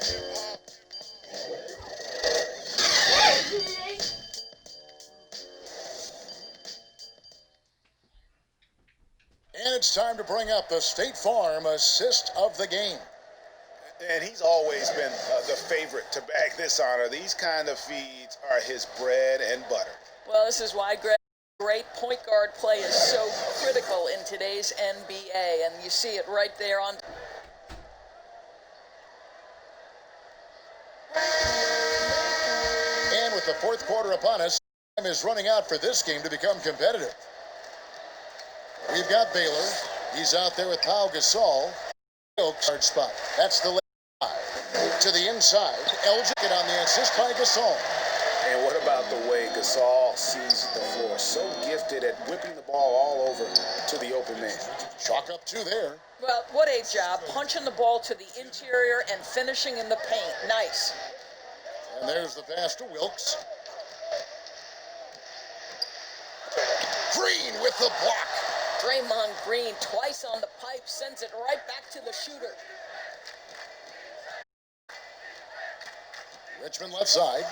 And it's time to bring up the State Farm assist of the game. And he's always been the favorite to bag this honor. These kind of feeds are his bread and butter. Well, this is why great point guard play is so critical in today's NBA, and you see it right there on. And with the fourth quarter upon us, time is running out for this game to become competitive. We've got Baylor. He's out there with Pau Gasol. Hard spot. That's the left side. To the inside. Elgic on the assist by Gasol. And what about the way Gasol sees the floor? So gifted at whipping the ball all over to the open man. Chalk up 2 there. Well, what a job. Punching the ball to the interior and finishing in the paint. Nice. And there's the pass to Wilkes. Green with the block. Draymond Green twice on the pipe, sends it right back to the shooter. Richmond left side.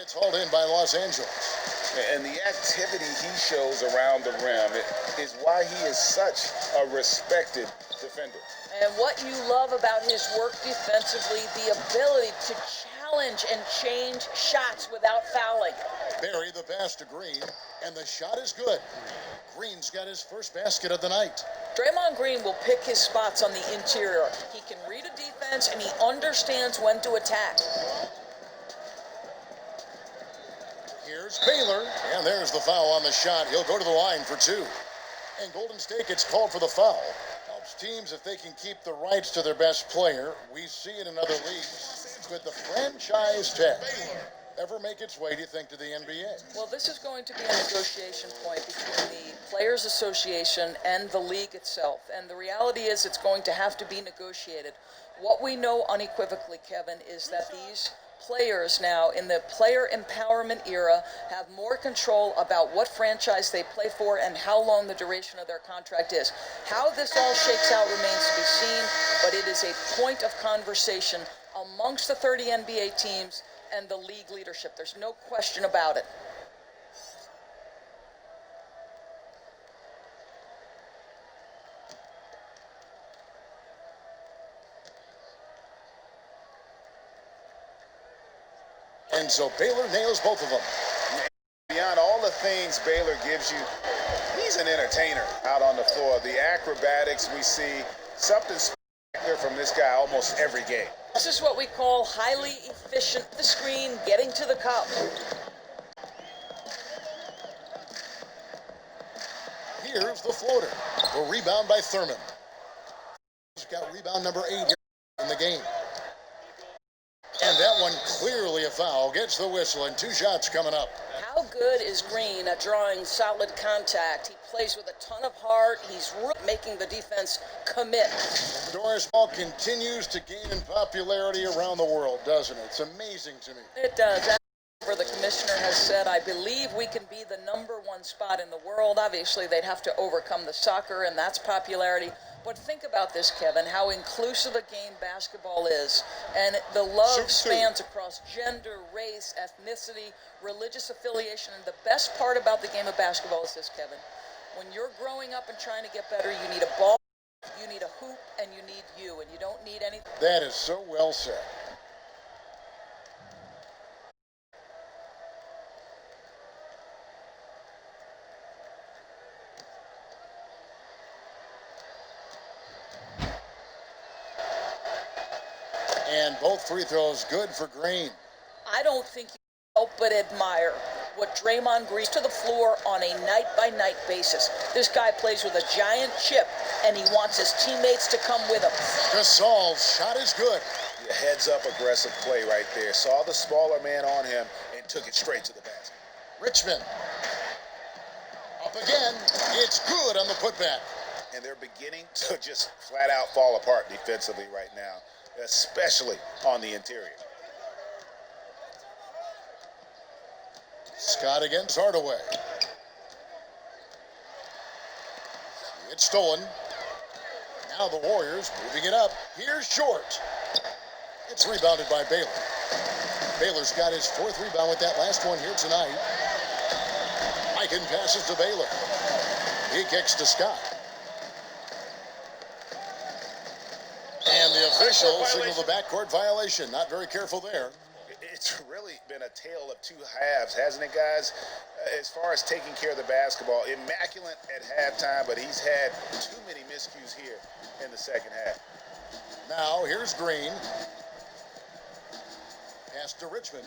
It's hauled in by Los Angeles. And the activity he shows around the rim is why he is such a respected defender. And what you love about his work defensively, the ability to challenge and change shots without fouling. Barry the pass to Green, and the shot is good. Green's got his first basket of the night. Draymond Green will pick his spots on the interior. He can read a defense, and he understands when to attack. Here's Baylor, and there's the foul on the shot. He'll go to the line for two. And Golden State gets called for the foul. Helps teams if they can keep the rights to their best player. We see it in other leagues. Could the franchise tag ever make its way, do you think, to the NBA? Well, this is going to be a negotiation point between the Players Association and the league itself. And the reality is it's going to have to be negotiated. What we know unequivocally, Kevin, is that these players now in the player empowerment era have more control about what franchise they play for and how long the duration of their contract is. How this all shakes out remains to be seen, but it is a point of conversation amongst the 30 NBA teams and the league leadership. There's no question about it. And so Baylor nails both of them. Beyond all the things Baylor gives you, he's an entertainer out on the floor. The acrobatics we see, something spectacular from this guy almost every game. This is what we call highly efficient the screen, getting to the cup. Here's the floater. A rebound by Thurman. He's got rebound number 8 here in the game. And that one clearly a foul. Gets the whistle, and 2 shots coming up. How good is Green at drawing solid contact? He plays with a ton of heart. He's making the defense commit. Doris Ball continues to gain in popularity around the world, doesn't it? It's amazing to me. It does. Where the commissioner has said, I believe we can be the #1 spot in the world. Obviously, they'd have to overcome the soccer, and that's popularity. But think about this, Kevin, how inclusive a game basketball is. And the love spans across gender, race, ethnicity, religious affiliation. And the best part about the game of basketball is this, Kevin. When you're growing up and trying to get better, you need a ball, you need a hoop, and you need you. And you don't need anything. That is so well said. And both free throws good for Green. I don't think you help but admire what Draymond Green to the floor on a night-by-night basis. This guy plays with a giant chip, and he wants his teammates to come with him. Gasol's shot is good. A heads-up aggressive play right there. Saw the smaller man on him and took it straight to the basket. Richmond. Up again. It's good on the putback. And they're beginning to just flat-out fall apart defensively right now, especially on the interior. Scott against Hardaway. It's stolen. Now the Warriors moving it up. Here's Short. It's rebounded by Baylor. Baylor's got his 4th rebound with that last one here tonight. Eichen passes to Baylor. He kicks to Scott. And the official signaled the backcourt violation. Not very careful there. It's really been a tale of 2 halves, hasn't it, guys? As far as taking care of the basketball, immaculate at halftime, but he's had too many miscues here in the second half. Now, here's Green. Pass to Richmond.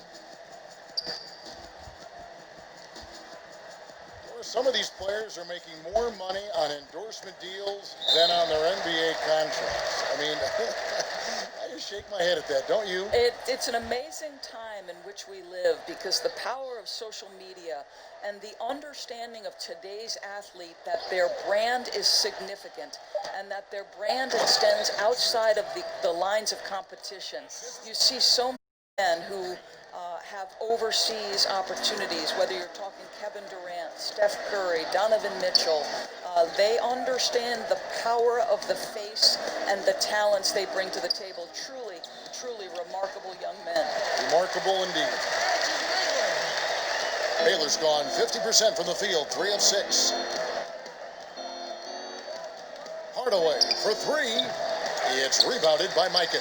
Some of these players are making more money on endorsement deals than on their NBA contracts. I mean, I just shake my head at that, don't you? It's an amazing time in which we live because the power of social media and the understanding of today's athlete that their brand is significant and that their brand extends outside of the lines of competition. You see so many men who have overseas opportunities, whether you're talking Kevin Durant, Steph Curry, Donovan Mitchell. They understand the power of the face and the talents they bring to the table. Truly, truly remarkable young men. Remarkable indeed. Baylor's gone 50% from the field, 3 of 6. Hardaway for 3. It's rebounded by Mikan.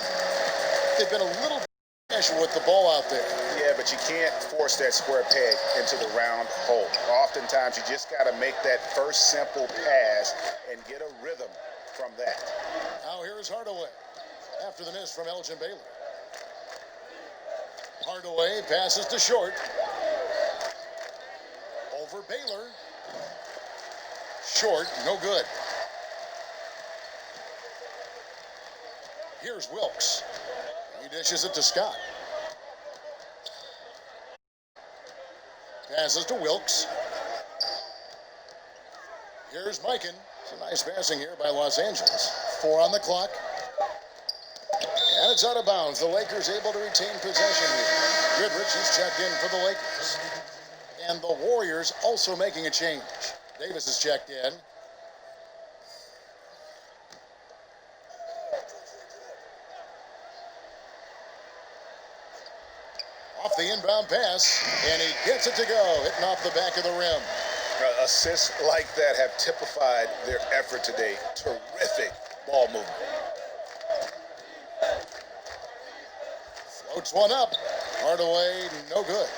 They've been a little special with the ball out there. Yeah, but you can't force that square peg into the round hole. Oftentimes, you just got to make that first simple pass and get a rhythm from that. Now here's Hardaway after the miss from Elgin Baylor. Hardaway passes to Short. Over Baylor. Short, no good. Here's Wilkes. He dishes it to Scott. Passes to Wilkes. Here's Mikan. Some nice passing here by Los Angeles. 4 on the clock. And it's out of bounds. The Lakers able to retain possession here. Goodrich is checked in for the Lakers. And the Warriors also making a change. Davis is checked in. Off the inbound pass, and he gets it to go, hitting off the back of the rim. Assists like that have typified their effort today. Terrific ball movement. Floats one up. Hardaway, no good.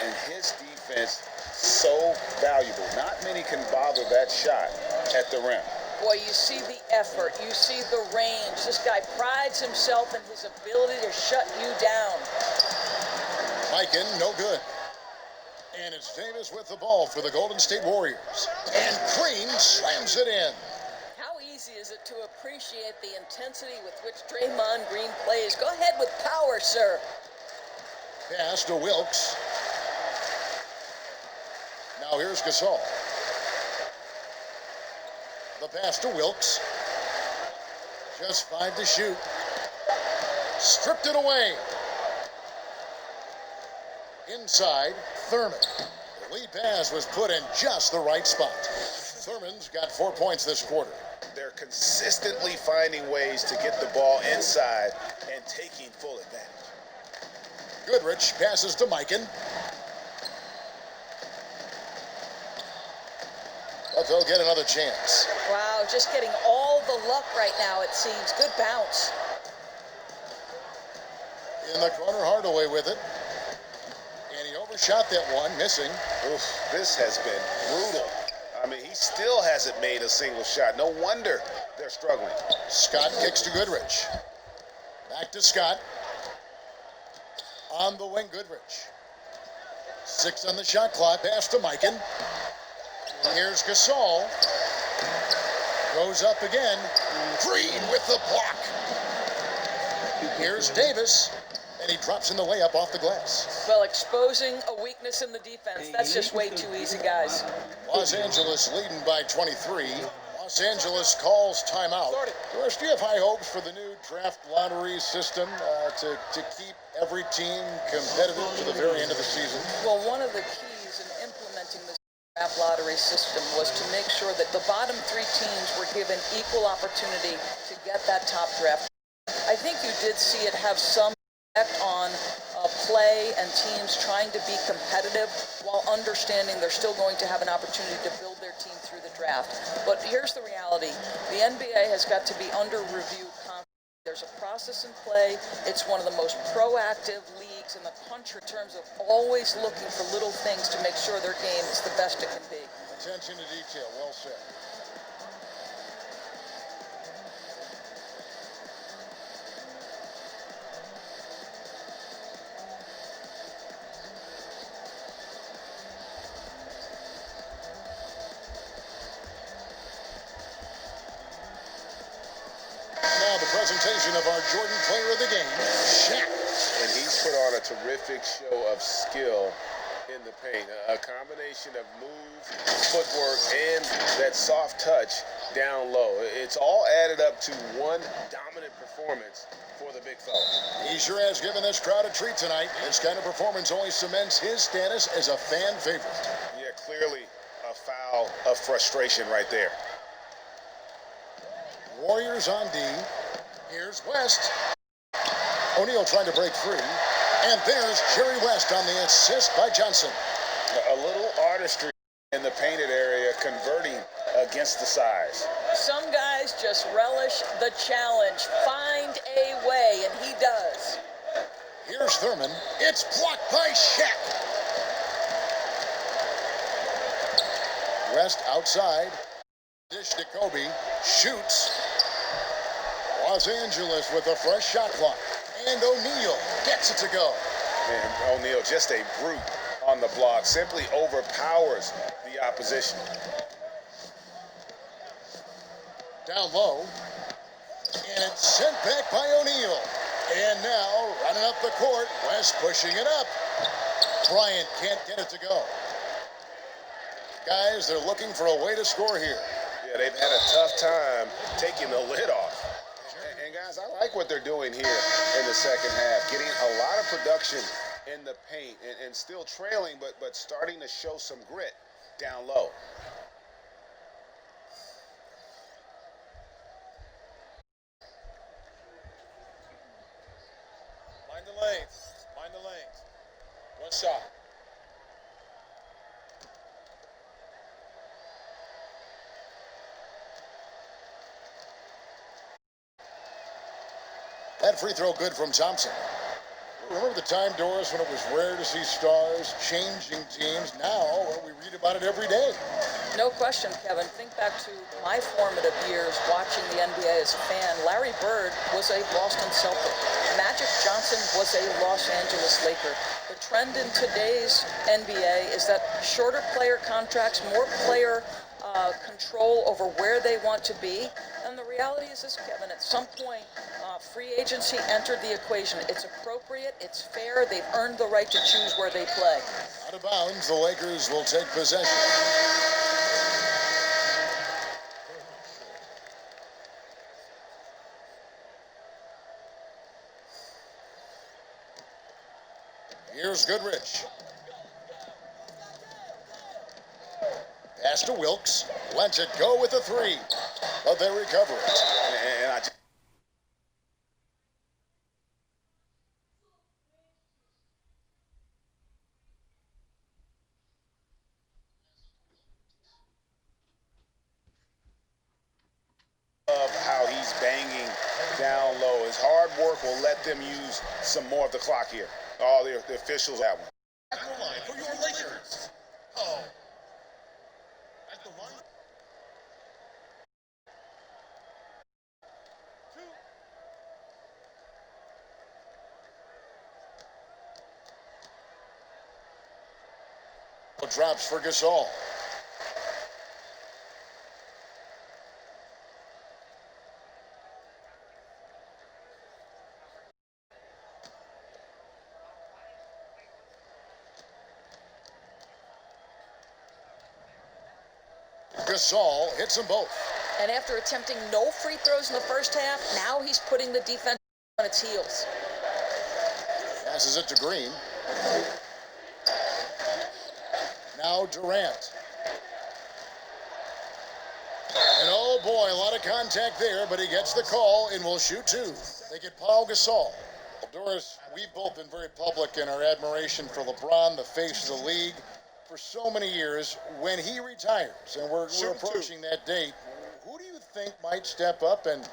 And his defense, so valuable. Not many can bother that shot at the rim. Boy, you see the effort, you see the range. This guy prides himself in his ability to shut you down. Mikan, no good. And it's Davis with the ball for the Golden State Warriors. And Green slams it in. How easy is it to appreciate the intensity with which Draymond Green plays? Go ahead with power, sir. Pass to Wilkes. Now here's Gasol. The pass to Wilkes. Just 5 to shoot. Stripped it away. Inside, Thurman. The lead pass was put in just the right spot. Thurman's got 4 points this quarter. They're consistently finding ways to get the ball inside and taking full advantage. Goodrich passes to Mikan. But they'll get another chance. Wow, just getting all the luck right now, it seems. Good bounce. In the corner, Hardaway with it. And he overshot that one, missing. Oof, this has been brutal. I mean, he still hasn't made a single shot. No wonder they're struggling. Scott kicks to Goodrich. Back to Scott. On the wing, Goodrich. 6 on the shot clock. Pass to Mikan. Here's Gasol. Goes up again. Green with the block. Here's Davis. And he drops in the layup off the glass. Well, exposing a weakness in the defense, that's just way too easy, guys. Los Angeles leading by 23. Los Angeles calls timeout. Doris, do you have high hopes for the new draft lottery system to keep every team competitive to the very end of the season? Well, one of the keys in implementing this draft lottery system was to make sure that the bottom 3 teams were given equal opportunity to get that top draft. I think you did see it have some effect on play and teams trying to be competitive while understanding they're still going to have an opportunity to build their team through the draft. But here's the reality. The NBA has got to be under review constantly. There's a process in play. It's one of the most proactive leagues in the country in terms of always looking for little things to make sure their game is the best it can be. Attention to detail. Well said. Presentation of our Jordan Player of the Game, Shaq. And he's put on a terrific show of skill in the paint. A combination of move, footwork, and that soft touch down low. It's all added up to one dominant performance for the big fella. He sure has given this crowd a treat tonight. This kind of performance only cements his status as a fan favorite. Yeah, clearly a foul of frustration right there. Warriors on D. Here's West. O'Neal trying to break free. And there's Jerry West on the assist by Johnson. A little artistry in the painted area, converting against the size. Some guys just relish the challenge. Find a way, and he does. Here's Thurman. It's blocked by Shaq. West outside. Dish to Kobe. Shoots. Los Angeles with a fresh shot clock. And O'Neal gets it to go. Man, O'Neal, just a brute on the block. Simply overpowers the opposition. Down low. And it's sent back by O'Neal. And now, running up the court, West pushing it up. Bryant can't get it to go. Guys, they're looking for a way to score here. Yeah, they've had a tough time taking the lid off. And guys, I like what they're doing here in the second half. Getting a lot of production in the paint and still trailing, but starting to show some grit down low. Mind the lanes. Mind the lanes. One shot. That free throw good from Thompson. Remember the time, Doris, when it was rare to see stars changing teams? Now, we read about it every day. No question, Kevin. Think back to my formative years watching the NBA as a fan. Larry Bird was a Boston Celtic. Magic Johnson was a Los Angeles Laker. The trend in today's NBA is that shorter player contracts, more player control over where they want to be. And the reality is this, Kevin, at some point, free agency entered the equation. It's appropriate, it's fair, they've earned the right to choose where they play. Out of bounds, the Lakers will take possession. Here's Goodrich. Pass to Wilkes. Lets it go with a three. But they recover it. And I love how he's banging down low. His hard work will let them use some more of the clock here. All the officials have one. At the line for your Lakers. Oh. At the line. Drops for Gasol. Gasol hits them both. And after attempting no free throws in the first half, now he's putting the defense on its heels. Passes it to Green. Now Durant. And oh boy, a lot of contact there, but he gets the call and will shoot two. They get Paul Gasol. Doris, we've both been very public in our admiration for LeBron, the face of the league, for so many years. When he retires, and we're approaching that date, who do you think might step up and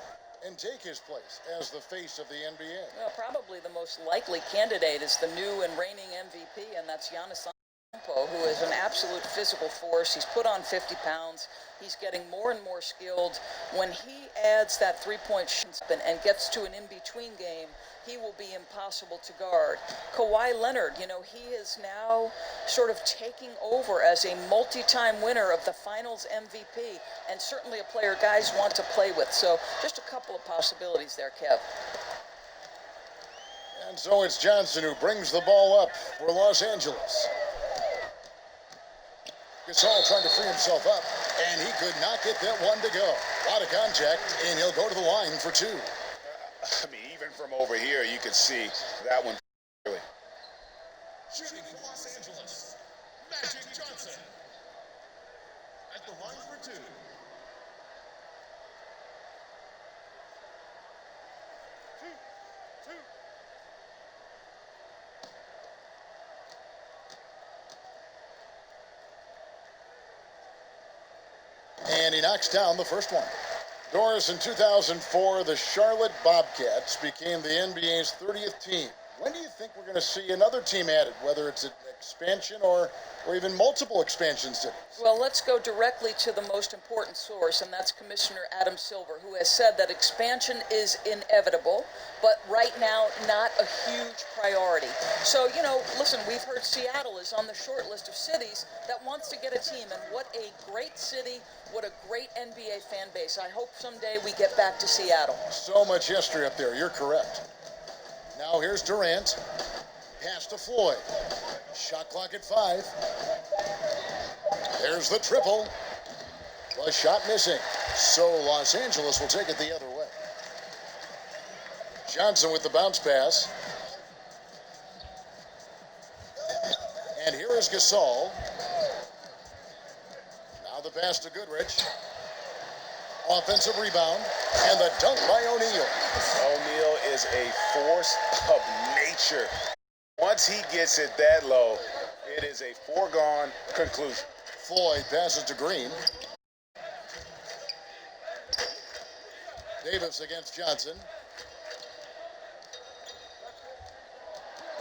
take his place as the face of the NBA? Well, probably the most likely candidate is the new and reigning MVP, and that's Giannis Antetokounmpo, who is an absolute physical force. He's put on 50 pounds. He's getting more and more skilled. When he adds that three-point shot and gets to an in-between game, he will be impossible to guard. Kawhi Leonard, he is now sort of taking over as a multi-time winner of the Finals MVP, and certainly a player guys want to play with. So just a couple of possibilities there, Kev. And so it's Johnson who brings the ball up for Los Angeles. Gasol trying to free himself up, and he could not get that one to go. A lot of contact, and he'll go to the line for two. I mean, even from over here, you can see that one clearly. Shooting for Los Angeles, Magic Johnson. At the line for two. and he knocks down the first one. Doris, in 2004, the Charlotte Bobcats became the NBA's 30th team. When do you think we're going to see another team added, whether it's an expansion or even multiple expansion cities? Well, let's go directly to the most important source, and that's Commissioner Adam Silver, who has said that expansion is inevitable, but right now not a huge priority. So, listen, we've heard Seattle is on the short list of cities that wants to get a team, and what a great city, what a great NBA fan base. I hope someday we get back to Seattle. So much history up there, you're correct. Now here's Durant. Pass to Floyd. Shot clock at 5. There's the triple. The shot missing. So Los Angeles will take it the other way. Johnson with the bounce pass. And here is Gasol. Now the pass to Goodrich. Offensive rebound. And the dunk by O'Neal. O'Neal is a force of nature. Once he gets it that low, it is a foregone conclusion. Floyd passes to Green. Davis against Johnson.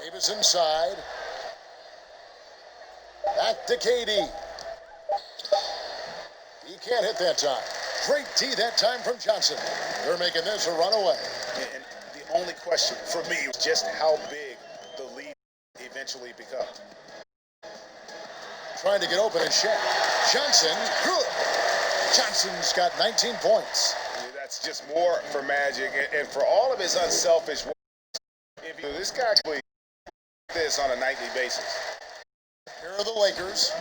Davis inside. Back to KD. He can't hit that time. Great D that time from Johnson. They're making this a runaway. And the only question for me is just how big the lead eventually become. Trying to get open and Shaq. Johnson, good. Johnson's got 19 points. That's just more for Magic, and for all of his unselfish work. If this guy can play this on a nightly basis. Here are the Lakers.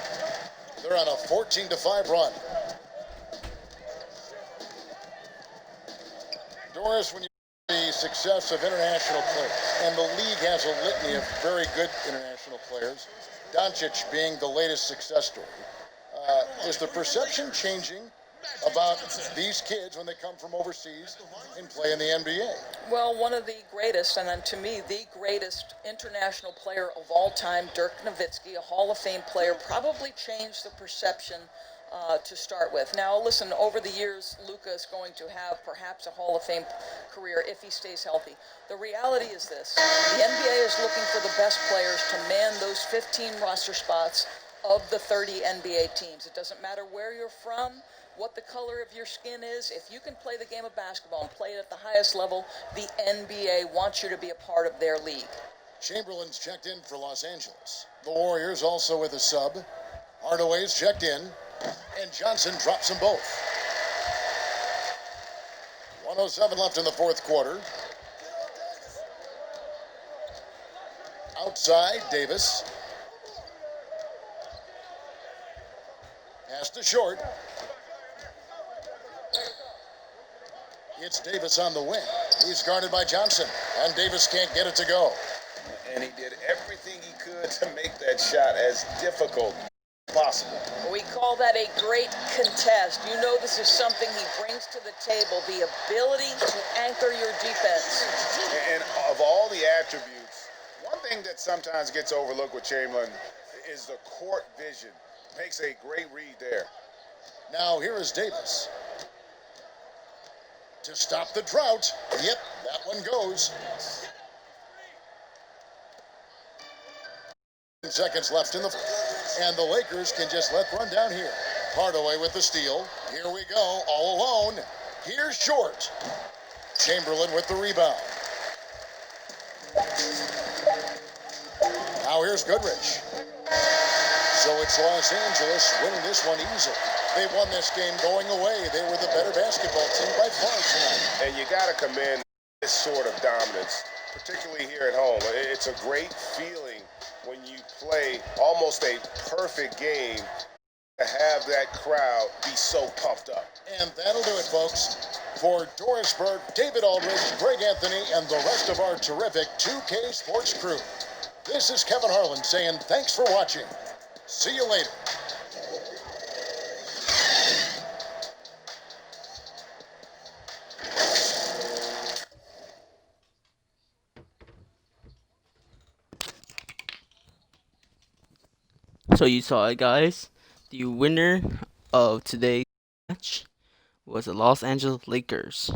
They're on a 14-5 run. Doris, when you the success of international players, and the league has a litany of very good international players, Doncic being the latest success story, is the perception changing about these kids when they come from overseas and play in the NBA? Well, one of the greatest, and then to me, the greatest international player of all time, Dirk Nowitzki, a Hall of Fame player, probably changed the perception to start with. Now, listen, over the years, Luka is going to have perhaps a Hall of Fame career if he stays healthy. The reality is this. The NBA is looking for the best players to man those 15 roster spots of the 30 NBA teams. It doesn't matter where you're from, what the color of your skin is. If you can play the game of basketball and play it at the highest level, the NBA wants you to be a part of their league. Chamberlain's checked in for Los Angeles. The Warriors also with a sub. Hardaway's checked in. And Johnson drops them both. 1:07 left in the fourth quarter. Outside, Davis. Pass to short. It's Davis on the wing. He's guarded by Johnson, and Davis can't get it to go. And he did everything he could to make that shot as difficult as possible. We call that a great contest. You know this is something he brings to the table, the ability to anchor your defense. And of all the attributes, one thing that sometimes gets overlooked with Chamberlain is the court vision. Makes a great read there. Now here is Davis. To stop the drought. Yep, that one goes. 10 seconds left in the... And the Lakers can just let run down here. Hardaway with the steal. Here we go, all alone. Here's Short. Chamberlain with the rebound. Now here's Goodrich. So it's Los Angeles winning this one easily. They won this game going away. They were the better basketball team by far tonight. And you got to commend this sort of dominance, particularly here at home. It's a great feeling when you play almost a perfect game to have that crowd be so pumped up. And that'll do it, folks. For Doris Burke, David Aldridge, Greg Anthony, and the rest of our terrific 2K Sports crew, this is Kevin Harlan saying thanks for watching. See you later. So you saw it, guys. The winner of today's match was the Los Angeles Lakers.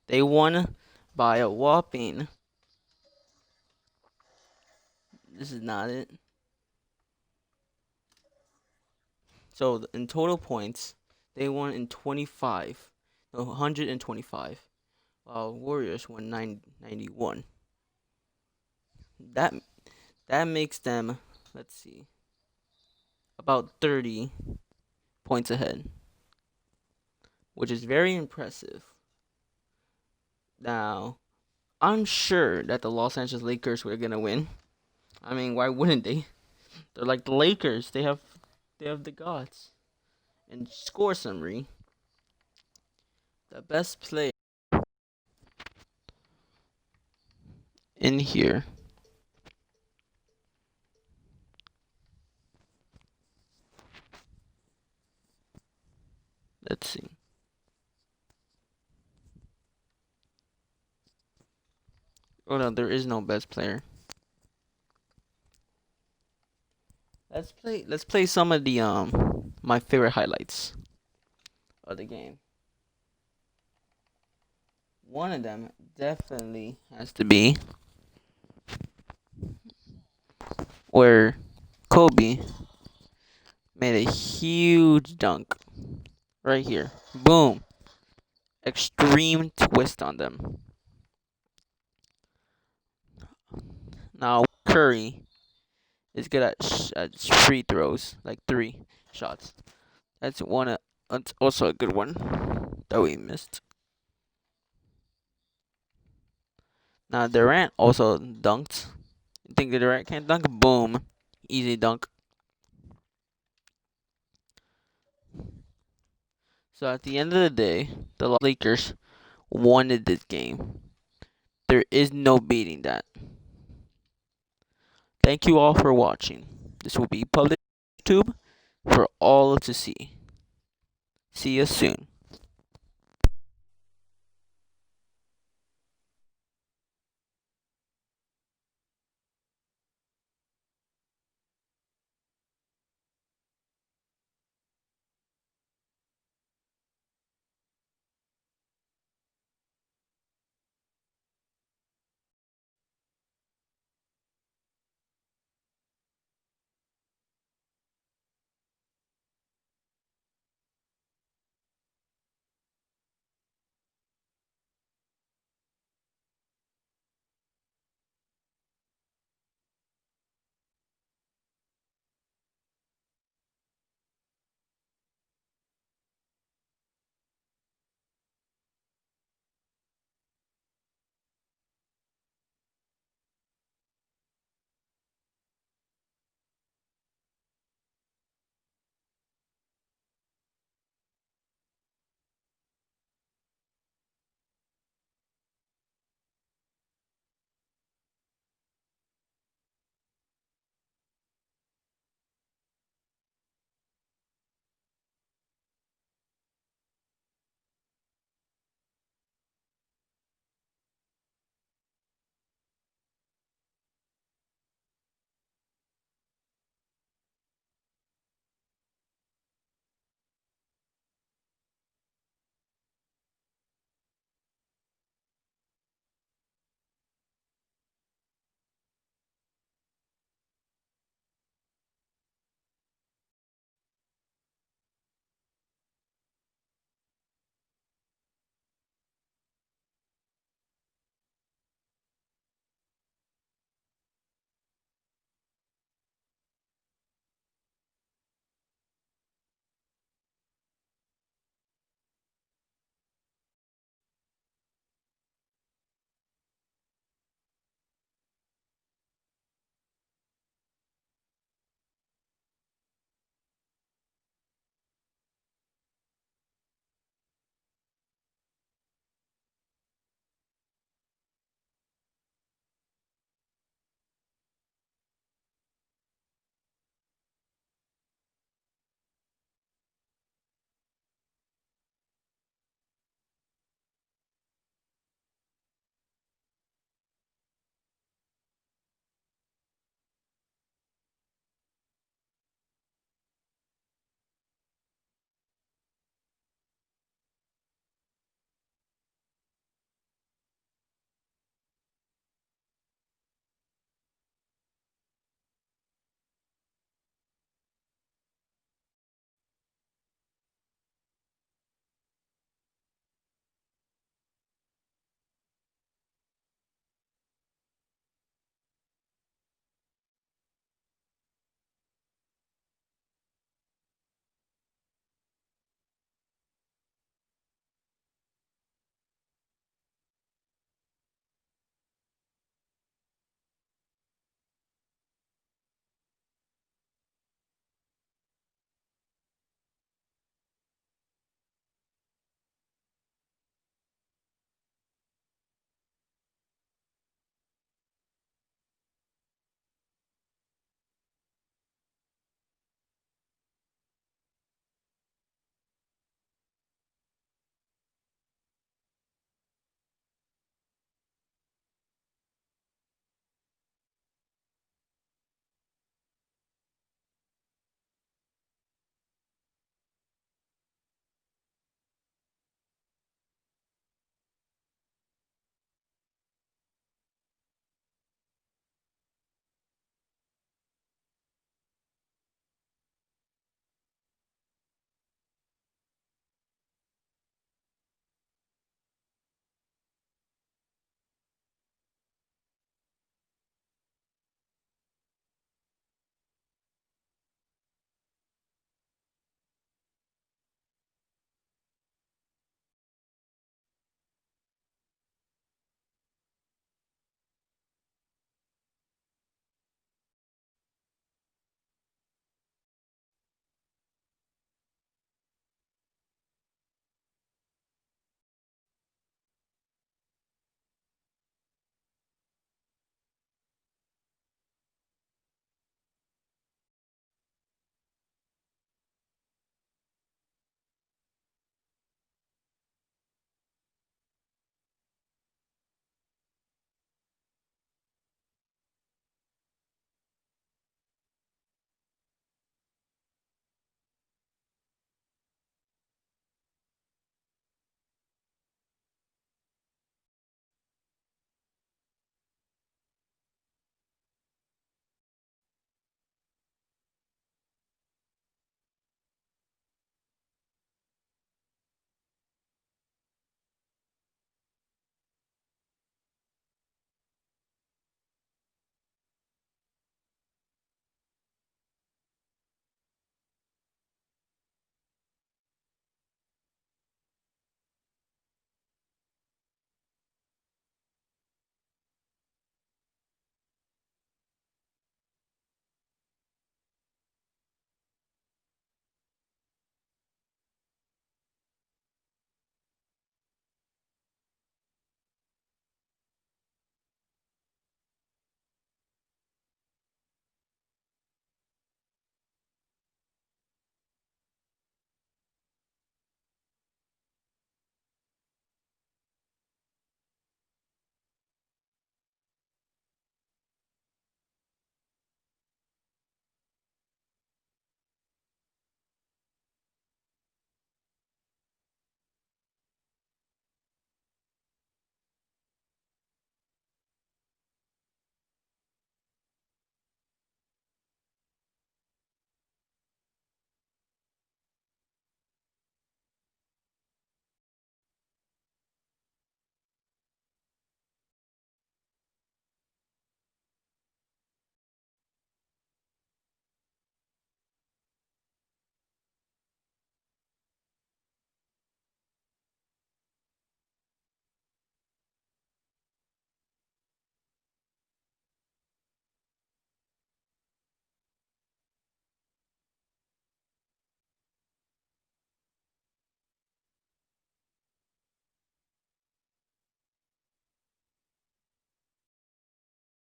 They won by a whopping. This is not it. So in total points, they won in 125, while Warriors won 91. That makes them, let's see, about 30 points ahead, which is very impressive. Now, I'm sure that the Los Angeles Lakers were gonna win. I mean, why wouldn't they? They're like the Lakers. They have the gods. And score summary. The best player in here. Let's see. Oh no, there is no best player. Let's play some of the my favorite highlights of the game. One of them definitely has to be where Kobe made a huge dunk right here. Boom. Extreme twist on them. Now Curry is good at free throws, like 3 shots. That's also a good one that we missed. Now Durant also dunked. You think that Durant can't dunk? Boom, easy dunk. So at the end of the day, the Lakers wanted this game. There is no beating that. Thank you all for watching. This will be published on YouTube for all to see. See you soon.